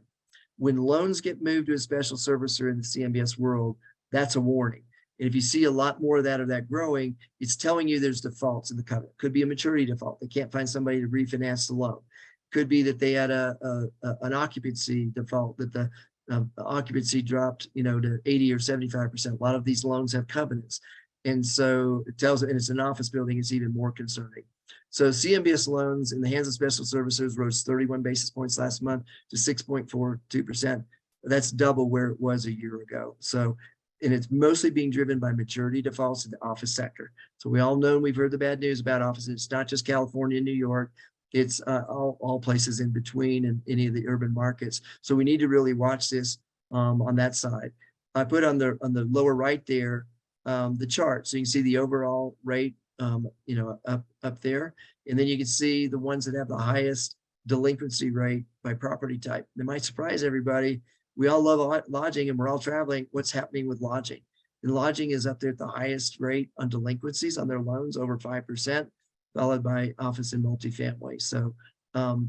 When loans get moved to a special servicer in the CMBS world, that's a warning. And if you see a lot more of that growing, it's telling you there's defaults in the covenant. Could be a maturity default. They can't find somebody to refinance the loan. Could be that they had an occupancy default, that the occupancy dropped, to 80 or 75%. A lot of these loans have covenants. And so it tells, and it's an office building, it's even more concerning. So CMBS loans in the hands of special servicers rose 31 basis points last month to 6.42%. That's double where it was a year ago. So, and it's mostly being driven by maturity defaults in the office sector. So we all know, we've heard the bad news about offices. It's not just California and New York. It's all places in between and any of the urban markets. So we need to really watch this on that side. I put on the lower right there the chart, so you can see the overall rate, up there, and then you can see the ones that have the highest delinquency rate by property type. It might surprise everybody. We all love lodging and we're all traveling. What's happening with lodging? And lodging is up there at the highest rate on delinquencies on their loans, over 5%, followed by office and multifamily. So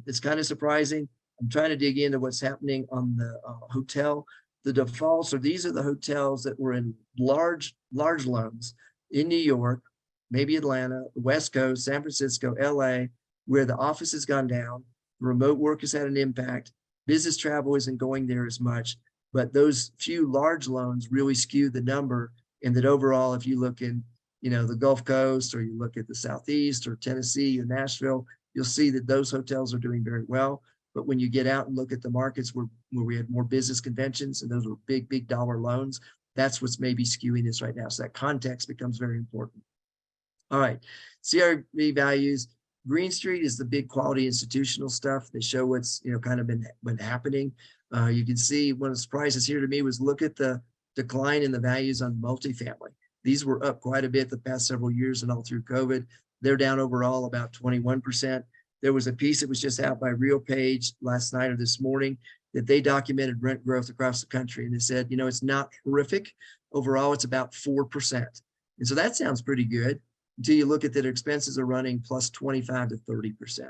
it's kind of surprising. I'm trying to dig into what's happening on the hotel. The defaults, or these are the hotels that were in large loans in New York, maybe Atlanta, the West Coast, San Francisco, LA, where the office has gone down, remote work has had an impact, business travel isn't going there as much, but those few large loans really skew the number. And that overall, if you look in, the Gulf Coast, or you look at the Southeast or Tennessee or Nashville, you'll see that those hotels are doing very well. But when you get out and look at the markets where we had more business conventions and those were big dollar loans, that's what's maybe skewing this right now. So that context becomes very important. All right, CRE values. Green Street is the big quality institutional stuff. They show what's kind of been happening. You can see one of the surprises here to me was look at the decline in the values on multifamily. These were up quite a bit the past several years and all through COVID. They're down overall about 21%. There was a piece that was just out by RealPage last night or this morning that they documented rent growth across the country. And they said, it's not horrific. Overall, it's about 4%. And so that sounds pretty good until you look at that expenses are running plus 25 to 30%.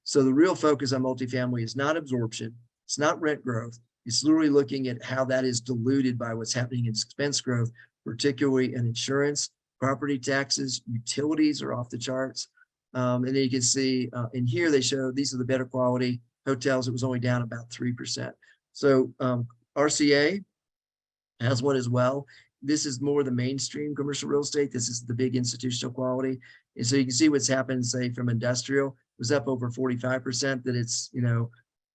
So the real focus on multifamily is not absorption. It's not rent growth. It's literally looking at how that is diluted by what's happening in expense growth, particularly in insurance, property taxes, utilities are off the charts. And then you can see in here, they show these are the better quality hotels. It was only down about 3%. So RCA has one as well. This is more the mainstream commercial real estate. This is the big institutional quality. And so you can see what's happened, say, from industrial. It was up over 45%, that it's,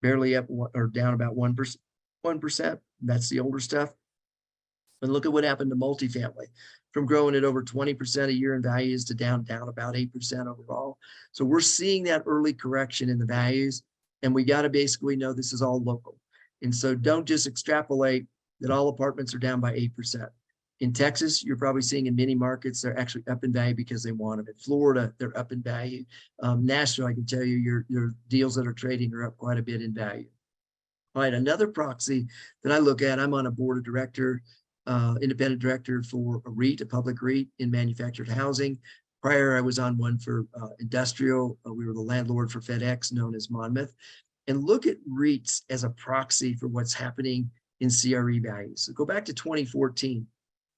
barely up or down about 1%. That's the older stuff. And look at what happened to multifamily, from growing at over 20% a year in values to down about 8% overall. So we're seeing that early correction in the values, and we got to basically know this is all local. And so don't just extrapolate that all apartments are down by 8%. In Texas, you're probably seeing in many markets, they're actually up in value because they want them. In Florida, they're up in value. Nashville, I can tell you, your deals that are trading are up quite a bit in value. All right, another proxy that I look at, I'm on a board of director, independent director for a REIT, a public REIT in manufactured housing. Prior, I was on one for industrial. We were the landlord for FedEx, known as Monmouth. And look at REITs as a proxy for what's happening in CRE values. So go back to 2014.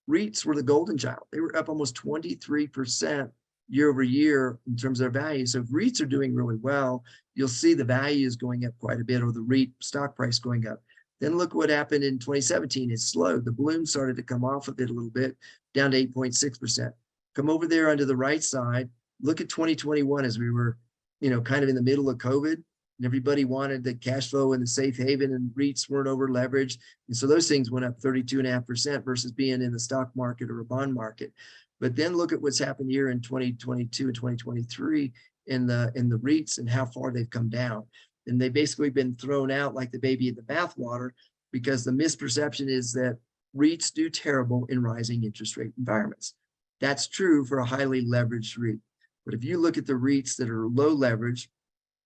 REITs were the golden child. They were up almost 23% year over year in terms of their value. So if REITs are doing really well, you'll see the values going up quite a bit, or the REIT stock price going up. Then look what happened in 2017. It slowed. The bloom started to come off of it a little bit, down to 8.6%. Come over there onto the right side. Look at 2021 as we were, kind of in the middle of COVID, and everybody wanted the cash flow and the safe haven, and REITs weren't over leveraged. And so those things went up 32.5% versus being in the stock market or a bond market. But then look at what's happened here in 2022 and 2023 in the REITs and how far they've come down. And they've basically been thrown out like the baby in the bathwater, because the misperception is that REITs do terrible in rising interest rate environments. That's true for a highly leveraged REIT. But if you look at the REITs that are low leverage,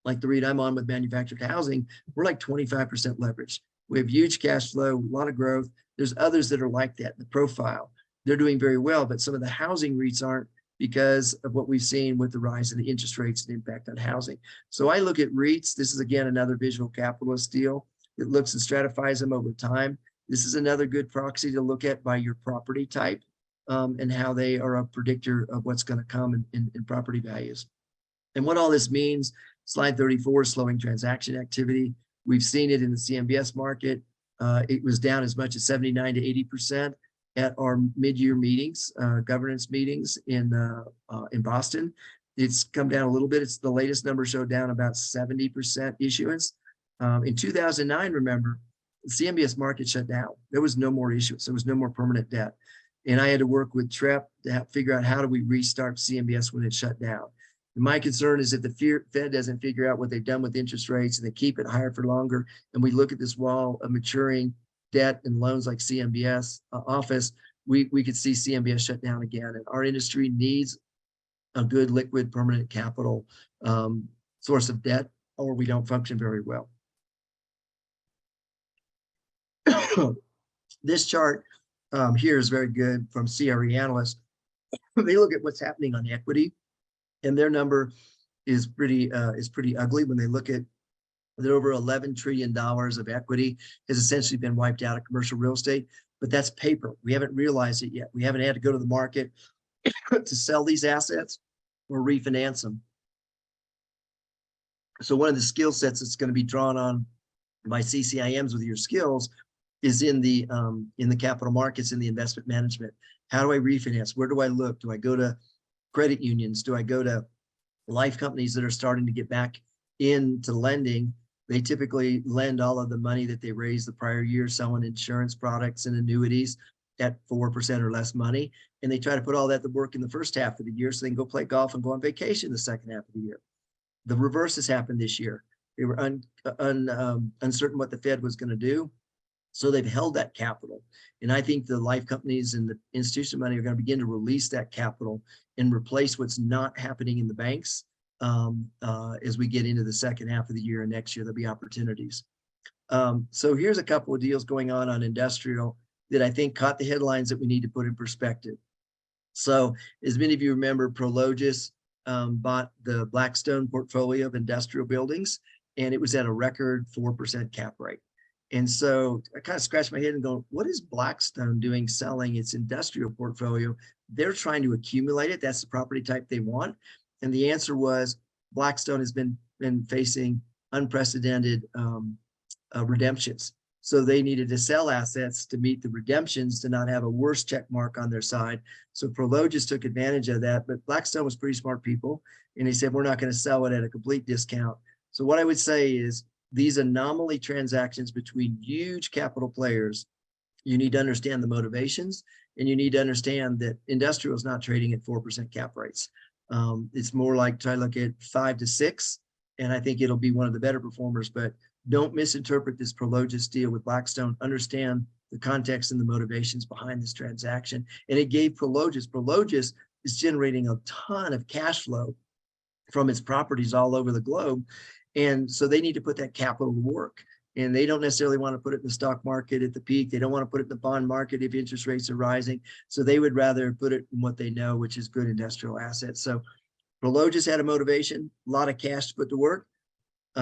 like the REIT I'm on with manufactured housing, we're like 25% leverage. We have huge cash flow, a lot of growth. There's others that are like that, the profile. They're doing very well, but some of the housing REITs aren't, because of what we've seen with the rise in the interest rates and impact on housing. So I look at REITs. This is, again, another visual capitalist deal. It looks and stratifies them over time. This is another good proxy to look at by your property type, and how they are a predictor of what's going to come in property values. And what all this means, slide 34, slowing transaction activity. We've seen it in the CMBS market. It was down as much as 79 to 80% at our mid-year meetings, governance meetings in Boston. It's come down a little bit. It's the latest number showed down about 70% issuance. In 2009, remember, the CMBS market shut down. There was no more issuance. There was no more permanent debt. And I had to work with TREP to figure out how do we restart CMBS when it shut down. And my concern is if the Fed doesn't figure out what they've done with interest rates and they keep it higher for longer, and we look at this wall of maturing debt and loans like CMBS office, we could see CMBS shut down again. And our industry needs a good liquid permanent capital source of debt, or we don't function very well. This chart here is very good from CRE analysts. They look at what's happening on equity, and their number is pretty ugly when they look at that over $11 trillion of equity has essentially been wiped out of commercial real estate, but that's paper. We haven't realized it yet. We haven't had to go to the market to sell these assets or refinance them. So one of the skill sets that's going to be drawn on by CCIMs with your skills is in the capital markets, in the investment management. How do I refinance? Where do I look? Do I go to credit unions? Do I go to life companies that are starting to get back into lending? They typically lend all of the money that they raised the prior year selling insurance products and annuities at 4% or less money. And they try to put all that to work in the first half of the year so they can go play golf and go on vacation the second half of the year. The reverse has happened this year. They were uncertain what the Fed was going to do. So they've held that capital. And I think the life companies and the institutional money are going to begin to release that capital and replace what's not happening in the banks. As we get into the second half of the year and next year, there'll be opportunities. So here's a couple of deals going on industrial that I think caught the headlines that we need to put in perspective. So as many of you remember, Prologis bought the Blackstone portfolio of industrial buildings, and it was at a record 4% cap rate. And so I kind of scratched my head and go, what is Blackstone doing selling its industrial portfolio? They're trying to accumulate it. That's the property type they want. And the answer was Blackstone has been facing unprecedented redemptions. So they needed to sell assets to meet the redemptions to not have a worse check mark on their side. So Prologis took advantage of that, but Blackstone was pretty smart people. And they said, we're not going to sell it at a complete discount. So what I would say is these anomaly transactions between huge capital players, you need to understand the motivations, and you need to understand that industrial is not trading at 4% cap rates. It's more like try to look at 5 to 6, and I think it'll be one of the better performers. But don't misinterpret this Prologis deal with Blackstone. Understand the context and the motivations behind this transaction. And it gave Prologis is generating a ton of cash flow from its properties all over the globe, and so they need to put that capital to work. And they don't necessarily want to put it in the stock market at the peak. They don't want to put it in the bond market if interest rates are rising. So they would rather put it in what they know, which is good industrial assets. So Prologis had a motivation, a lot of cash to put to work.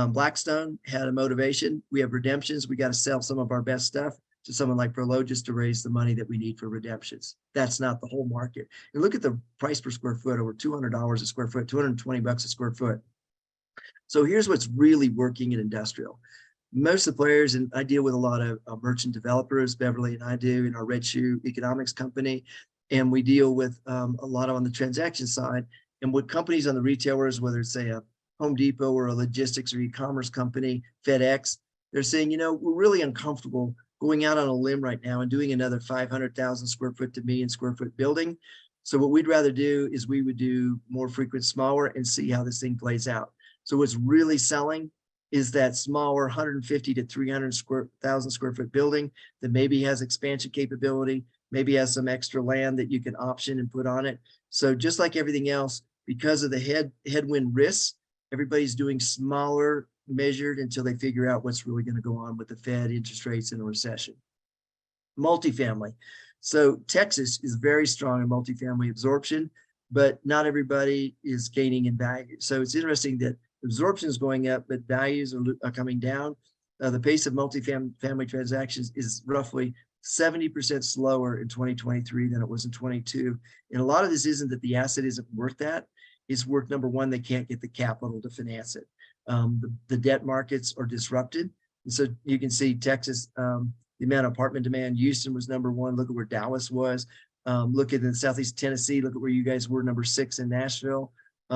Blackstone had a motivation. We have redemptions. We got to sell some of our best stuff to someone like Prologis to raise the money that we need for redemptions. That's not the whole market. And look at the price per square foot, over $200 a square foot, $220 a square foot. So here's what's really working in industrial. Most of the players, and I deal with a lot of merchant developers, Beverly and I do in our Red Shoe Economics company, and we deal with a lot on the transaction side. And what companies on the retailers, whether it's say a Home Depot or a logistics or e-commerce company, FedEx, they're saying, we're really uncomfortable going out on a limb right now and doing another 500,000 square foot to million square foot building. So what we'd rather do is we would do more frequent, smaller, and see how this thing plays out. So what's really selling is that smaller 150 to 300,000 square foot building that maybe has expansion capability, maybe has some extra land that you can option and put on it. So just like everything else, because of the headwind risks, everybody's doing smaller, measured until they figure out what's really going to go on with the Fed, interest rates, and a recession. Multifamily. So Texas is very strong in multifamily absorption, but not everybody is gaining in value. So it's interesting that absorption is going up, but values are coming down. The pace of multifamily transactions is roughly 70% slower in 2023 than it was in 22. And a lot of this isn't that the asset isn't worth that. It's worth, number one, they can't get the capital to finance it. The debt markets are disrupted. And so you can see Texas, the amount of apartment demand, Houston was number one. Look at where Dallas was. Look at the Southeast Tennessee. Look at where you guys were, number 6 in Nashville. We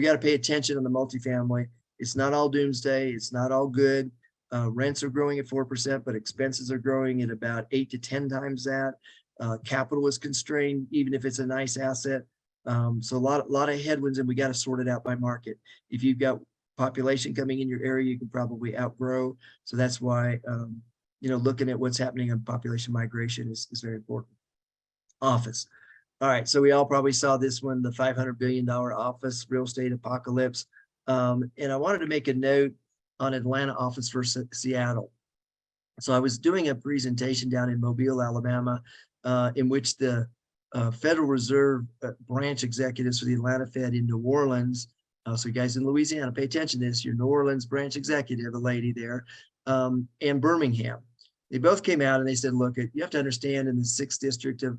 got to pay attention on the multifamily. It's not all doomsday. It's not all good. Rents are growing at 4%, but expenses are growing at about 8 to 10 times that. Capital is constrained, even if it's a nice asset. So a lot of headwinds, and we got to sort it out by market. If you've got population coming in your area, you can probably outgrow. So that's why, looking at what's happening on population migration is very important. Office. All right. So we all probably saw this one, the $500 billion office real estate apocalypse. And I wanted to make a note on Atlanta office versus Seattle. So I was doing a presentation down in Mobile, Alabama, in which the Federal Reserve branch executives for the Atlanta Fed in New Orleans. So you guys in Louisiana, pay attention to this, your New Orleans branch executive, a lady there, and Birmingham. They both came out and they said, look, you have to understand in the 6th district of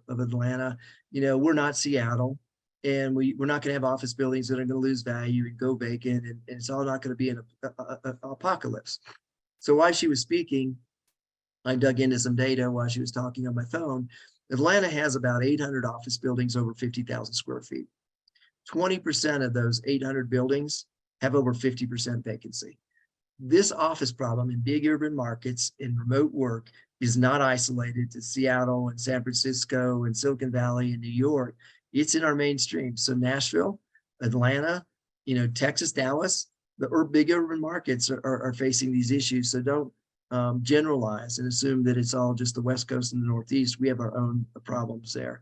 Atlanta, we're not Seattle, and we're not going to have office buildings that are going to lose value and go vacant, and it's all not going to be an apocalypse. So while she was speaking, I dug into some data while she was talking on my phone. Atlanta has about 800 office buildings over 50,000 square feet. 20% of those 800 buildings have over 50% vacancy. This office problem in big urban markets in remote work is not isolated to Seattle and San Francisco and Silicon Valley and New York. It's in our mainstream. So Nashville, Atlanta, Texas, Dallas, the big urban markets are facing these issues. So don't generalize and assume that it's all just the West Coast and the Northeast. We have our own problems there.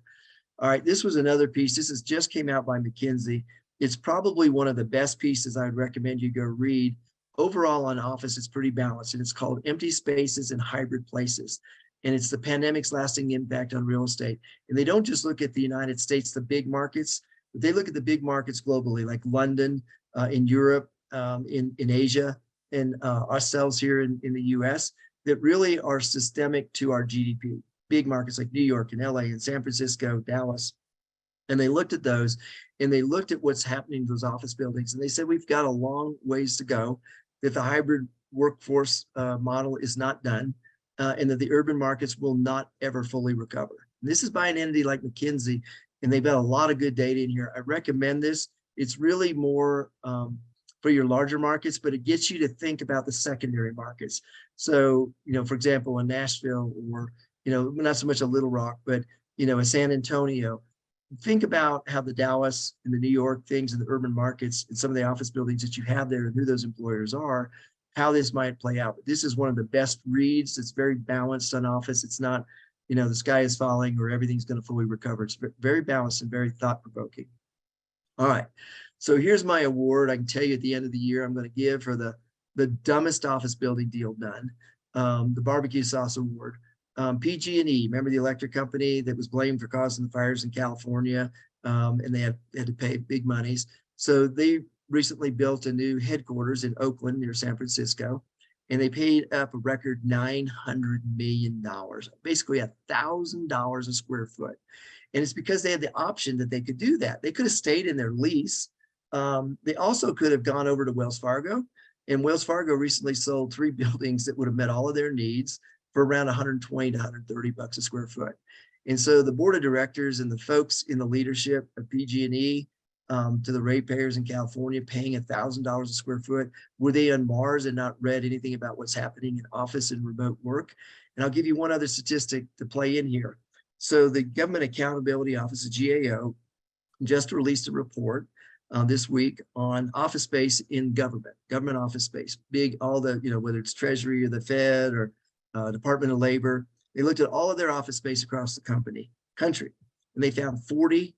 All right, this was another piece. This has just came out by McKinsey. It's probably one of the best pieces I'd recommend you go read. Overall on office, it's pretty balanced, and it's called Empty Spaces in Hybrid Places. And it's the pandemic's lasting impact on real estate. And they don't just look at the United States, the big markets, but they look at the big markets globally, like London, in Europe, in Asia, and ourselves here in the US, that really are systemic to our GDP. Big markets like New York and LA and San Francisco, Dallas. And they looked at those, and they looked at what's happening to those office buildings. And they said, we've got a long ways to go, that the hybrid workforce model is not done, and that the urban markets will not ever fully recover. And this is by an entity like McKinsey, and they've got a lot of good data in here. I recommend this. It's really more for your larger markets, but it gets you to think about the secondary markets. So, for example, in Nashville, or, not so much a Little Rock, but, a San Antonio, think about how the Dallas and the New York things in the urban markets and some of the office buildings that you have there and who those employers are, how this might play out. But this is one of the best reads. It's very balanced on office. It's not, the sky is falling or everything's going to fully recover. It's very balanced and very thought-provoking. All right. So here's my award. I can tell you at the end of the year, I'm going to give for the dumbest office building deal done, the barbecue sauce award. PG&E, remember the electric company that was blamed for causing the fires in California, and they had to pay big monies. So they recently built a new headquarters in Oakland near San Francisco, and they paid up a record $900 million, basically $1,000 a square foot. And it's because they had the option that they could do that. They could have stayed in their lease. They also could have gone over to Wells Fargo, and Wells Fargo recently sold 3 buildings that would have met all of their needs for around $120 to $130 a square foot. And so the board of directors and the folks in the leadership of PG&E, to the ratepayers in California paying $1,000 a square foot, were they on Mars and not read anything about what's happening in office and remote work? And I'll give you one other statistic to play in here. So the Government Accountability Office, the GAO, just released a report this week on office space in government office space, big, all the, whether it's Treasury or the Fed or Department of Labor. They looked at all of their office space across the country, and they found 49%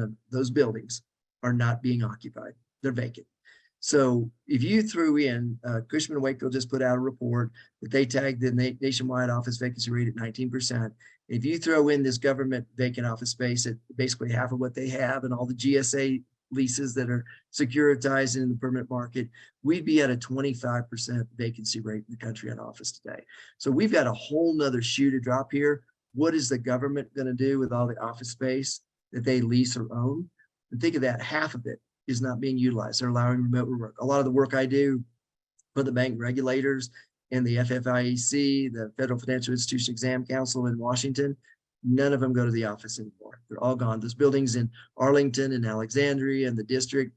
of those buildings are not being occupied. They're vacant. So if you threw in, Cushman & Wakefield just put out a report that they tagged the nationwide office vacancy rate at 19%. If you throw in this government vacant office space at basically half of what they have and all the GSA leases that are securitized in the permanent market, we'd be at a 25% vacancy rate in the country on office today. So we've got a whole nother shoe to drop here. What is the government going to do with all the office space that they lease or own? And think of that, half of it is not being utilized. They're allowing remote work. A lot of the work I do for the bank regulators and the FFIEC, the Federal Financial Institution Exam Council in Washington, none of them go to the office anymore. They're all gone. Those buildings in Arlington and Alexandria and the district,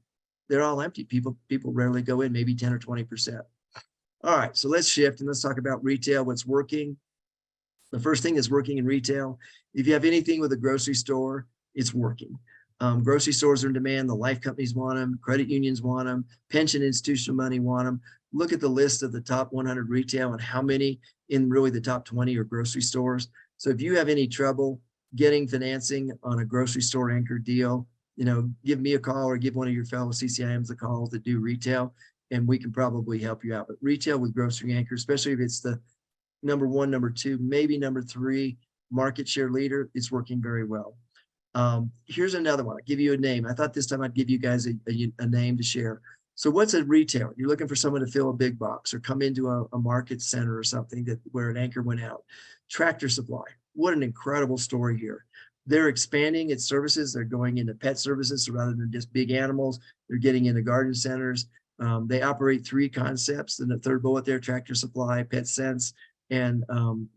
they're all empty. People rarely go in, maybe 10 or 20%. All right, so let's shift and let's talk about retail, what's working. The first thing is working in retail. If you have anything with a grocery store, it's working. Grocery stores are in demand. The life companies want them. Credit unions want them. Pension institutional money want them. Look at the list of the top 100 retail and how many in really the top 20 are grocery stores. So if you have any trouble getting financing on a grocery store anchor deal, give me a call or give one of your fellow CCIMs a call that do retail, and we can probably help you out. But retail with grocery anchor, especially if it's the number one, number two, maybe number three market share leader, it's working very well. Here's another one. I'll give you a name. I thought this time I'd give you guys a name to share. So what's a retailer? You're looking for someone to fill a big box or come into a market center or something where an anchor went out. Tractor Supply. What an incredible story here. They're expanding its services. They're going into pet services. So rather than just big animals, they're getting into garden centers. They operate 3 concepts. And the third bullet there, Tractor Supply, Pet Sense, and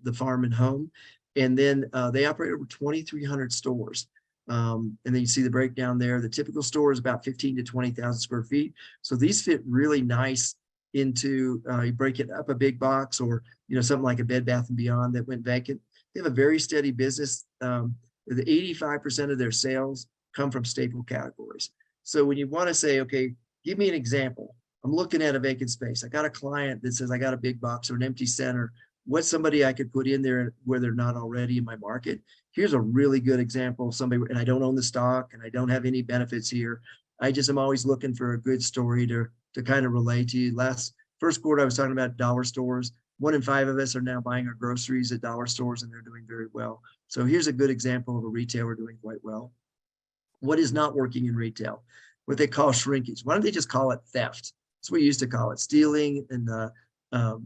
the Farm and Home. And then they operate over 2,300 stores. And then you see the breakdown there. The typical store is about 15 to 20,000 square feet. So these fit really nice into, you break it up a big box or, something like a Bed Bath & Beyond that went vacant. They have a very steady business. The 85% of their sales come from staple categories. So when you want to say, okay, give me an example. I'm looking at a vacant space. I got a client that says I got a big box or an empty center. What's somebody I could put in there where they're not already in my market? Here's a really good example of somebody, and I don't own the stock and I don't have any benefits here. I just am always looking for a good story to kind of relate to you. First quarter, I was talking about dollar stores. 1 in 5 of us are now buying our groceries at dollar stores, and they're doing very well. So here's a good example of a retailer doing quite well. What is not working in retail? What they call shrinkage. Why don't they just call it theft? That's what we used to call it, stealing and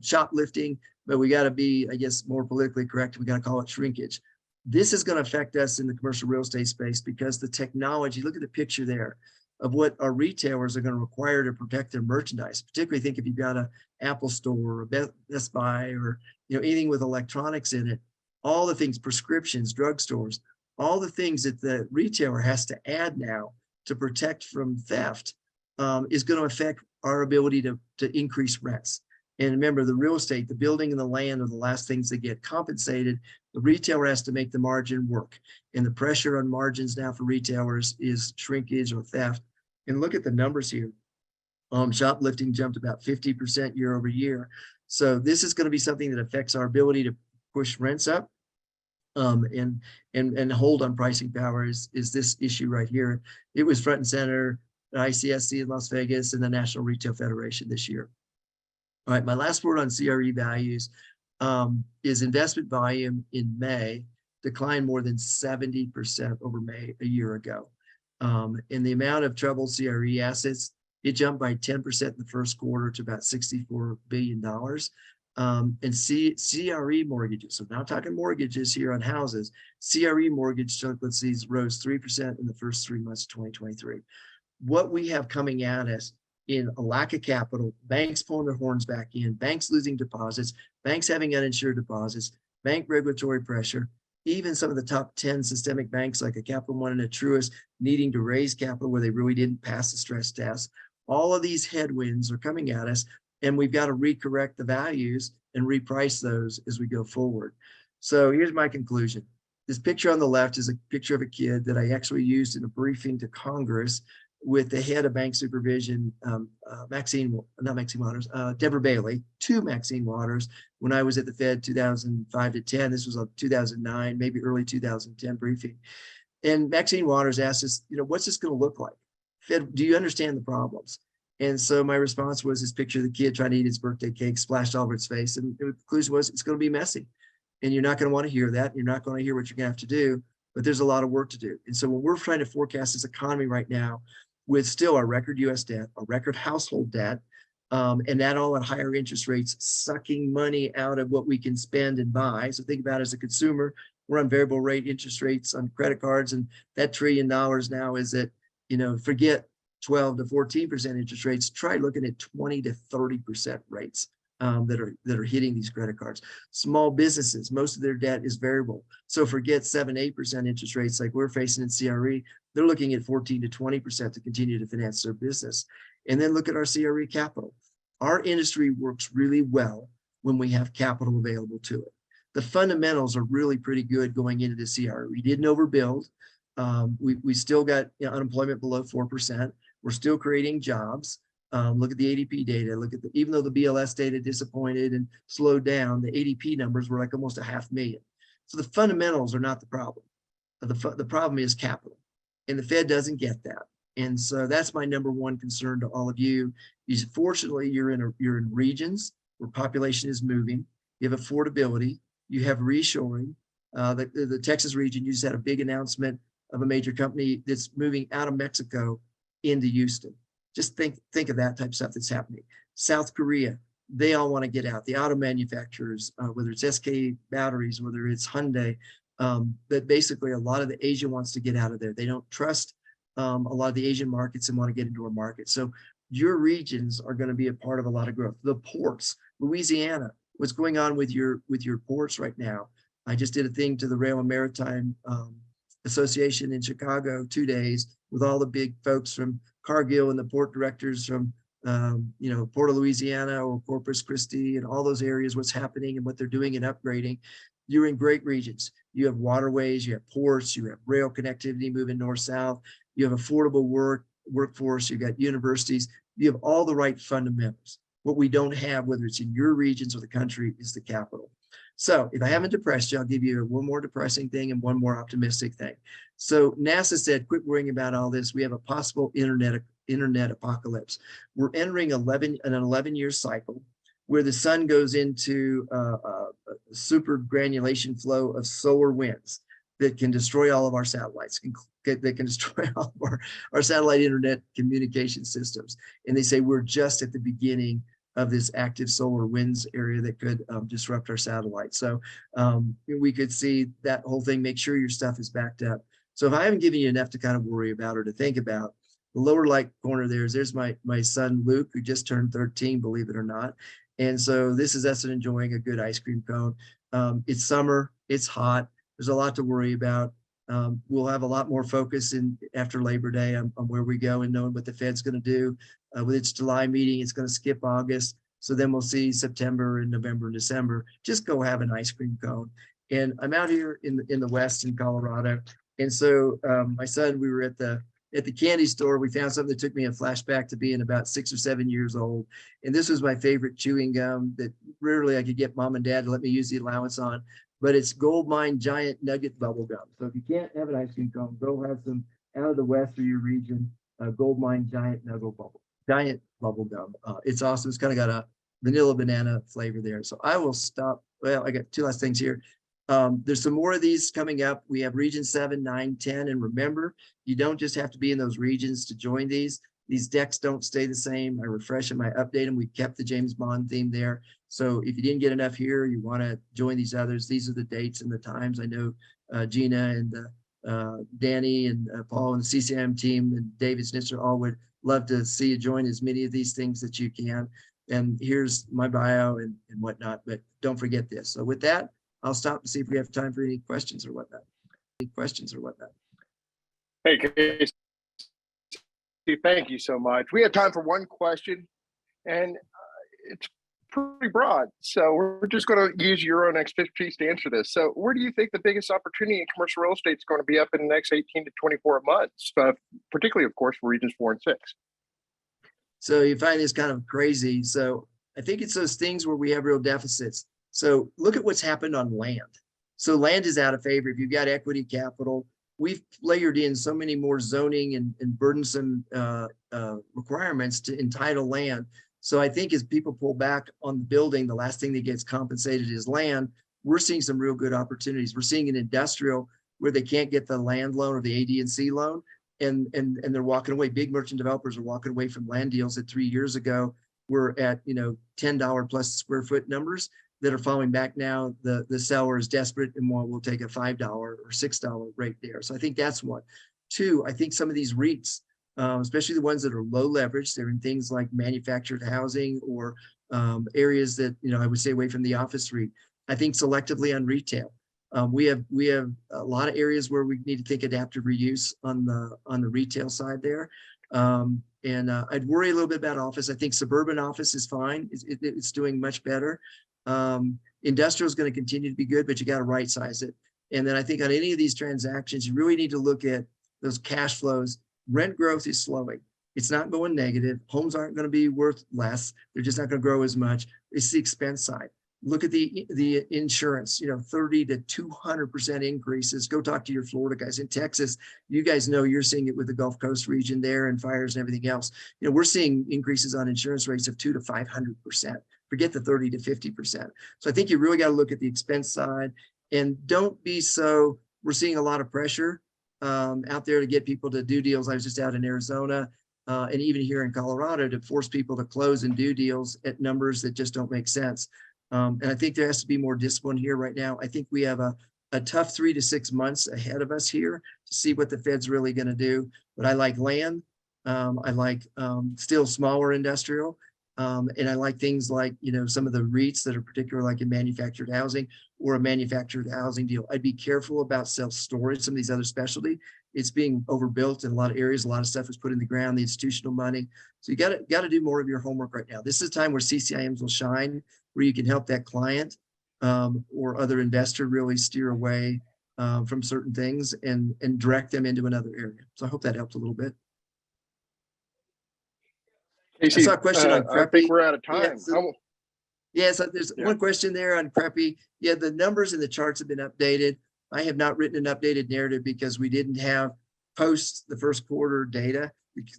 shoplifting. But we got to be, I guess, more politically correct. We got to call it shrinkage. This is going to affect us in the commercial real estate space because the technology, look at the picture there of what our retailers are going to require to protect their merchandise. Particularly think if you've got an Apple store or a Best Buy or anything with electronics in it, all the things, prescriptions, drugstores, all the things that the retailer has to add now to protect from theft is going to affect our ability to increase rents. And remember, the real estate, the building and the land are the last things that get compensated. The retailer has to make the margin work. And the pressure on margins now for retailers is shrinkage or theft. And look at the numbers here. Shoplifting jumped about 50% year over year. So this is going to be something that affects our ability to push rents up and hold on pricing power is this issue right here. It was front and center at ICSC in Las Vegas and the National Retail Federation this year. All right, my last word on CRE values is investment volume in May declined more than 70% over May a year ago. And the amount of troubled CRE assets, it jumped by 10% in the first quarter to about $64 billion. And CRE mortgages, so now talking mortgages here on houses, CRE mortgage delinquencies rose 3% in the first 3 months of 2023. What we have coming at us in a lack of capital, banks pulling their horns back in, banks losing deposits, banks having uninsured deposits, bank regulatory pressure, even some of the top 10 systemic banks like a Capital One and a Truist needing to raise capital where they really didn't pass the stress test. All of these headwinds are coming at us, and we've got to recorrect the values and reprice those as we go forward. So here's my conclusion. This picture on the left is a picture of a kid that I actually used in a briefing to Congress with the head of bank supervision, Deborah Bailey, to Maxine Waters, when I was at the Fed 2005 to 10. This was a 2009, maybe early 2010 briefing. And Maxine Waters asked us, what's this going to look like? Fed, do you understand the problems? And so my response was this picture of the kid trying to eat his birthday cake splashed all over its face. And the conclusion was it's going to be messy. And you're not going to want to hear that. You're not going to hear what you're going to have to do, but there's a lot of work to do. And so when we're trying to forecast this economy right now, with still our record US debt, our record household debt, and that all at higher interest rates, sucking money out of what we can spend and buy. So think about it as a consumer, we're on variable rate interest rates on credit cards, and that $1 trillion now is at, forget 12 to 14% interest rates, try looking at 20 to 30% rates that are hitting these credit cards. Small businesses, most of their debt is variable. So forget 7-8% interest rates like we're facing in CRE. They're looking at 14 to 20% to continue to finance their business. And then look at our CRE capital. Our industry works really well when we have capital available to it. The fundamentals are really pretty good going into the CRE. We didn't overbuild. We still got unemployment below 4%. We're still creating jobs. Look at the ADP data. Look at even though the BLS data disappointed and slowed down, the ADP numbers were like almost 500,000. So the fundamentals are not the problem. The problem is capital, and the Fed doesn't get that. And so that's my number one concern to all of you. Is fortunately you're in regions where population is moving. You have affordability. You have reshoring. The Texas region, you just had a big announcement of a major company that's moving out of Mexico into Houston. Just think of that type of stuff that's happening. South Korea, they all want to get out. The auto manufacturers, whether it's SK batteries, whether it's Hyundai, that basically a lot of the Asia wants to get out of there. They don't trust a lot of the Asian markets and want to get into our market. So your regions are going to be a part of a lot of growth. The ports, Louisiana, what's going on with your ports right now? I just did a thing to the Rail and Maritime Association in Chicago 2 days with all the big folks from Cargill and the port directors from Port of Louisiana or Corpus Christi and all those areas, what's happening and what they're doing and upgrading. You're in great regions. You have waterways, you have ports, you have rail connectivity moving north-south, you have affordable workforce, you've got universities, you have all the right fundamentals. What we don't have, whether it's in your regions or the country, is the capital. So if I haven't depressed you, I'll give you one more depressing thing and one more optimistic thing. So NASA said, quit worrying about all this. We have a possible internet apocalypse. We're entering an 11-year cycle where the sun goes into a super granulation flow of solar winds that can destroy all of our satellites, that can destroy all of our satellite internet communication systems. And they say we're just at the beginning of this active solar winds area that could disrupt our satellites. So we could see that whole thing. Make sure your stuff is backed up. So if I haven't given you enough to kind of worry about or to think about, the lower right corner there's my son Luke, who just turned 13, believe it or not. And so this is us enjoying a good ice cream cone. It's summer, it's hot, there's a lot to worry about. We'll have a lot more focus after Labor Day on where we go and knowing what the Fed's going to do. With its July meeting, it's going to skip August. So then we'll see September and November and December. Just go have an ice cream cone. And I'm out here in the West in Colorado. And so my son, we were at the candy store. We found something that took me a flashback to being about 6 or 7 years old. And this was my favorite chewing gum that rarely I could get mom and dad to let me use the allowance on. But it's Goldmine Giant Nugget Bubble Gum. So if you can't have an ice cream cone, go have some out of the West or your region, Goldmine Giant Bubble Gum. It's awesome. It's kind of got a vanilla banana flavor there. So I will stop. Well, I got 2 last things here. There's some more of these coming up. We have region 7, 9, 10. And remember, you don't just have to be in those regions to join these. These decks don't stay the same. I refresh them, I update them. We kept the James Bond theme there. So if you didn't get enough here, you want to join these others. These are the dates and the times. I know Gina and Danny and Paul and the CCM team and David Snitzer all would love to see you join as many of these things that you can. And here's my bio and whatnot, but don't forget this. So with that, I'll stop to see if we have time for any questions or whatnot. Hey, Casey, thank you so much. We have time for one question, and it's pretty broad. So we're just going to use your own expertise to answer this. So where do you think the biggest opportunity in commercial real estate is going to be up in the next 18 to 24 months, particularly, of course, for regions 4 and 6? So you find this kind of crazy. So I think it's those things where we have real deficits. So look at what's happened on land. So land is out of favor. If you've got equity capital, we've layered in so many more zoning and burdensome requirements to entitle land. So I think as people pull back on the building, the last thing that gets compensated is land. We're seeing some real good opportunities. We're seeing an industrial where they can't get the land loan or the AD&C loan, and they're walking away. Big merchant developers are walking away from land deals that 3 years ago were at $10 plus square foot numbers that are falling back now. The seller is desperate and will take a $5 or $6 rate there. So I think that's one. Two, I think some of these REITs, especially the ones that are low leverage, they're in things like manufactured housing or areas that, I would say away from the office REIT. I think selectively on retail. We have a lot of areas where we need to think adaptive reuse on the retail side there. I'd worry a little bit about office. I think suburban office is fine. It's doing much better. Industrial is going to continue to be good, but you got to right size it. And then I think on any of these transactions, you really need to look at those cash flows. Rent growth is slowing. It's not going negative. Homes aren't going to be worth less. They're just not going to grow as much. It's the expense side. Look at the insurance, 30 to 200% increases. Go talk to your Florida guys. In Texas, you guys know you're seeing it with the Gulf Coast region there and fires and everything else. We're seeing increases on insurance rates of 200 to 500%. Forget the 30 to 50%. So I think you really got to look at the expense side and don't be so, we're seeing a lot of pressure out there to get people to do deals. I was just out in Arizona and even here in Colorado to force people to close and do deals at numbers that just don't make sense. And I think there has to be more discipline here right now. I think we have a tough 3 to 6 months ahead of us here to see what the Fed's really going to do. But I like land. I like still smaller industrial. And I like things like, some of the REITs that are particular, like in manufactured housing or a manufactured housing deal. I'd be careful about self-storage, some of these other specialty. It's being overbuilt in a lot of areas. A lot of stuff is put in the ground, the institutional money. So you got to do more of your homework right now. This is a time where CCIMs will shine, where you can help that client or other investor really steer away from certain things and direct them into another area. So I hope that helped a little bit. Casey, I saw a question on CREPI. I think we're out of time. So there's one question there on CREPI. Yeah, the numbers and the charts have been updated. I have not written an updated narrative because we didn't have post the first quarter data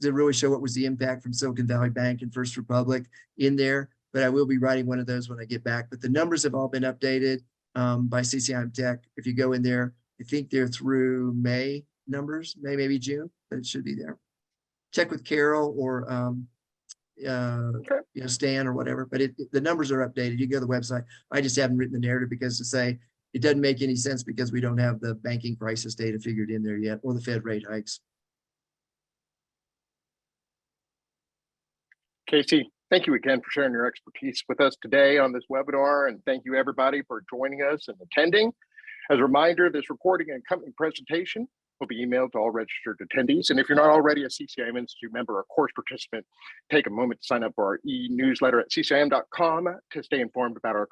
to really show what was the impact from Silicon Valley Bank and First Republic in there. But I will be writing one of those when I get back. But the numbers have all been updated by CCIM Tech. If you go in there, I think they're through May numbers, maybe June, but it should be there. Check with Carol or Stan or whatever, but the numbers are updated. You go to the website. I just haven't written the narrative because to say it doesn't make any sense because we don't have the banking crisis data figured in there yet or the Fed rate hikes. Casey, thank you again for sharing your expertise with us today on this webinar, and thank you everybody for joining us and attending. As a reminder, this recording and accompanying presentation will be emailed to all registered attendees. And if you're not already a CCIM Institute member or course participant, take a moment to sign up for our e-newsletter at ccim.com to stay informed about our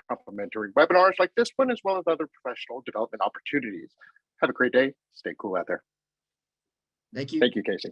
complimentary webinars like this one, as well as other professional development opportunities. Have a great day. Stay cool out there. Thank you. Thank you, Casey.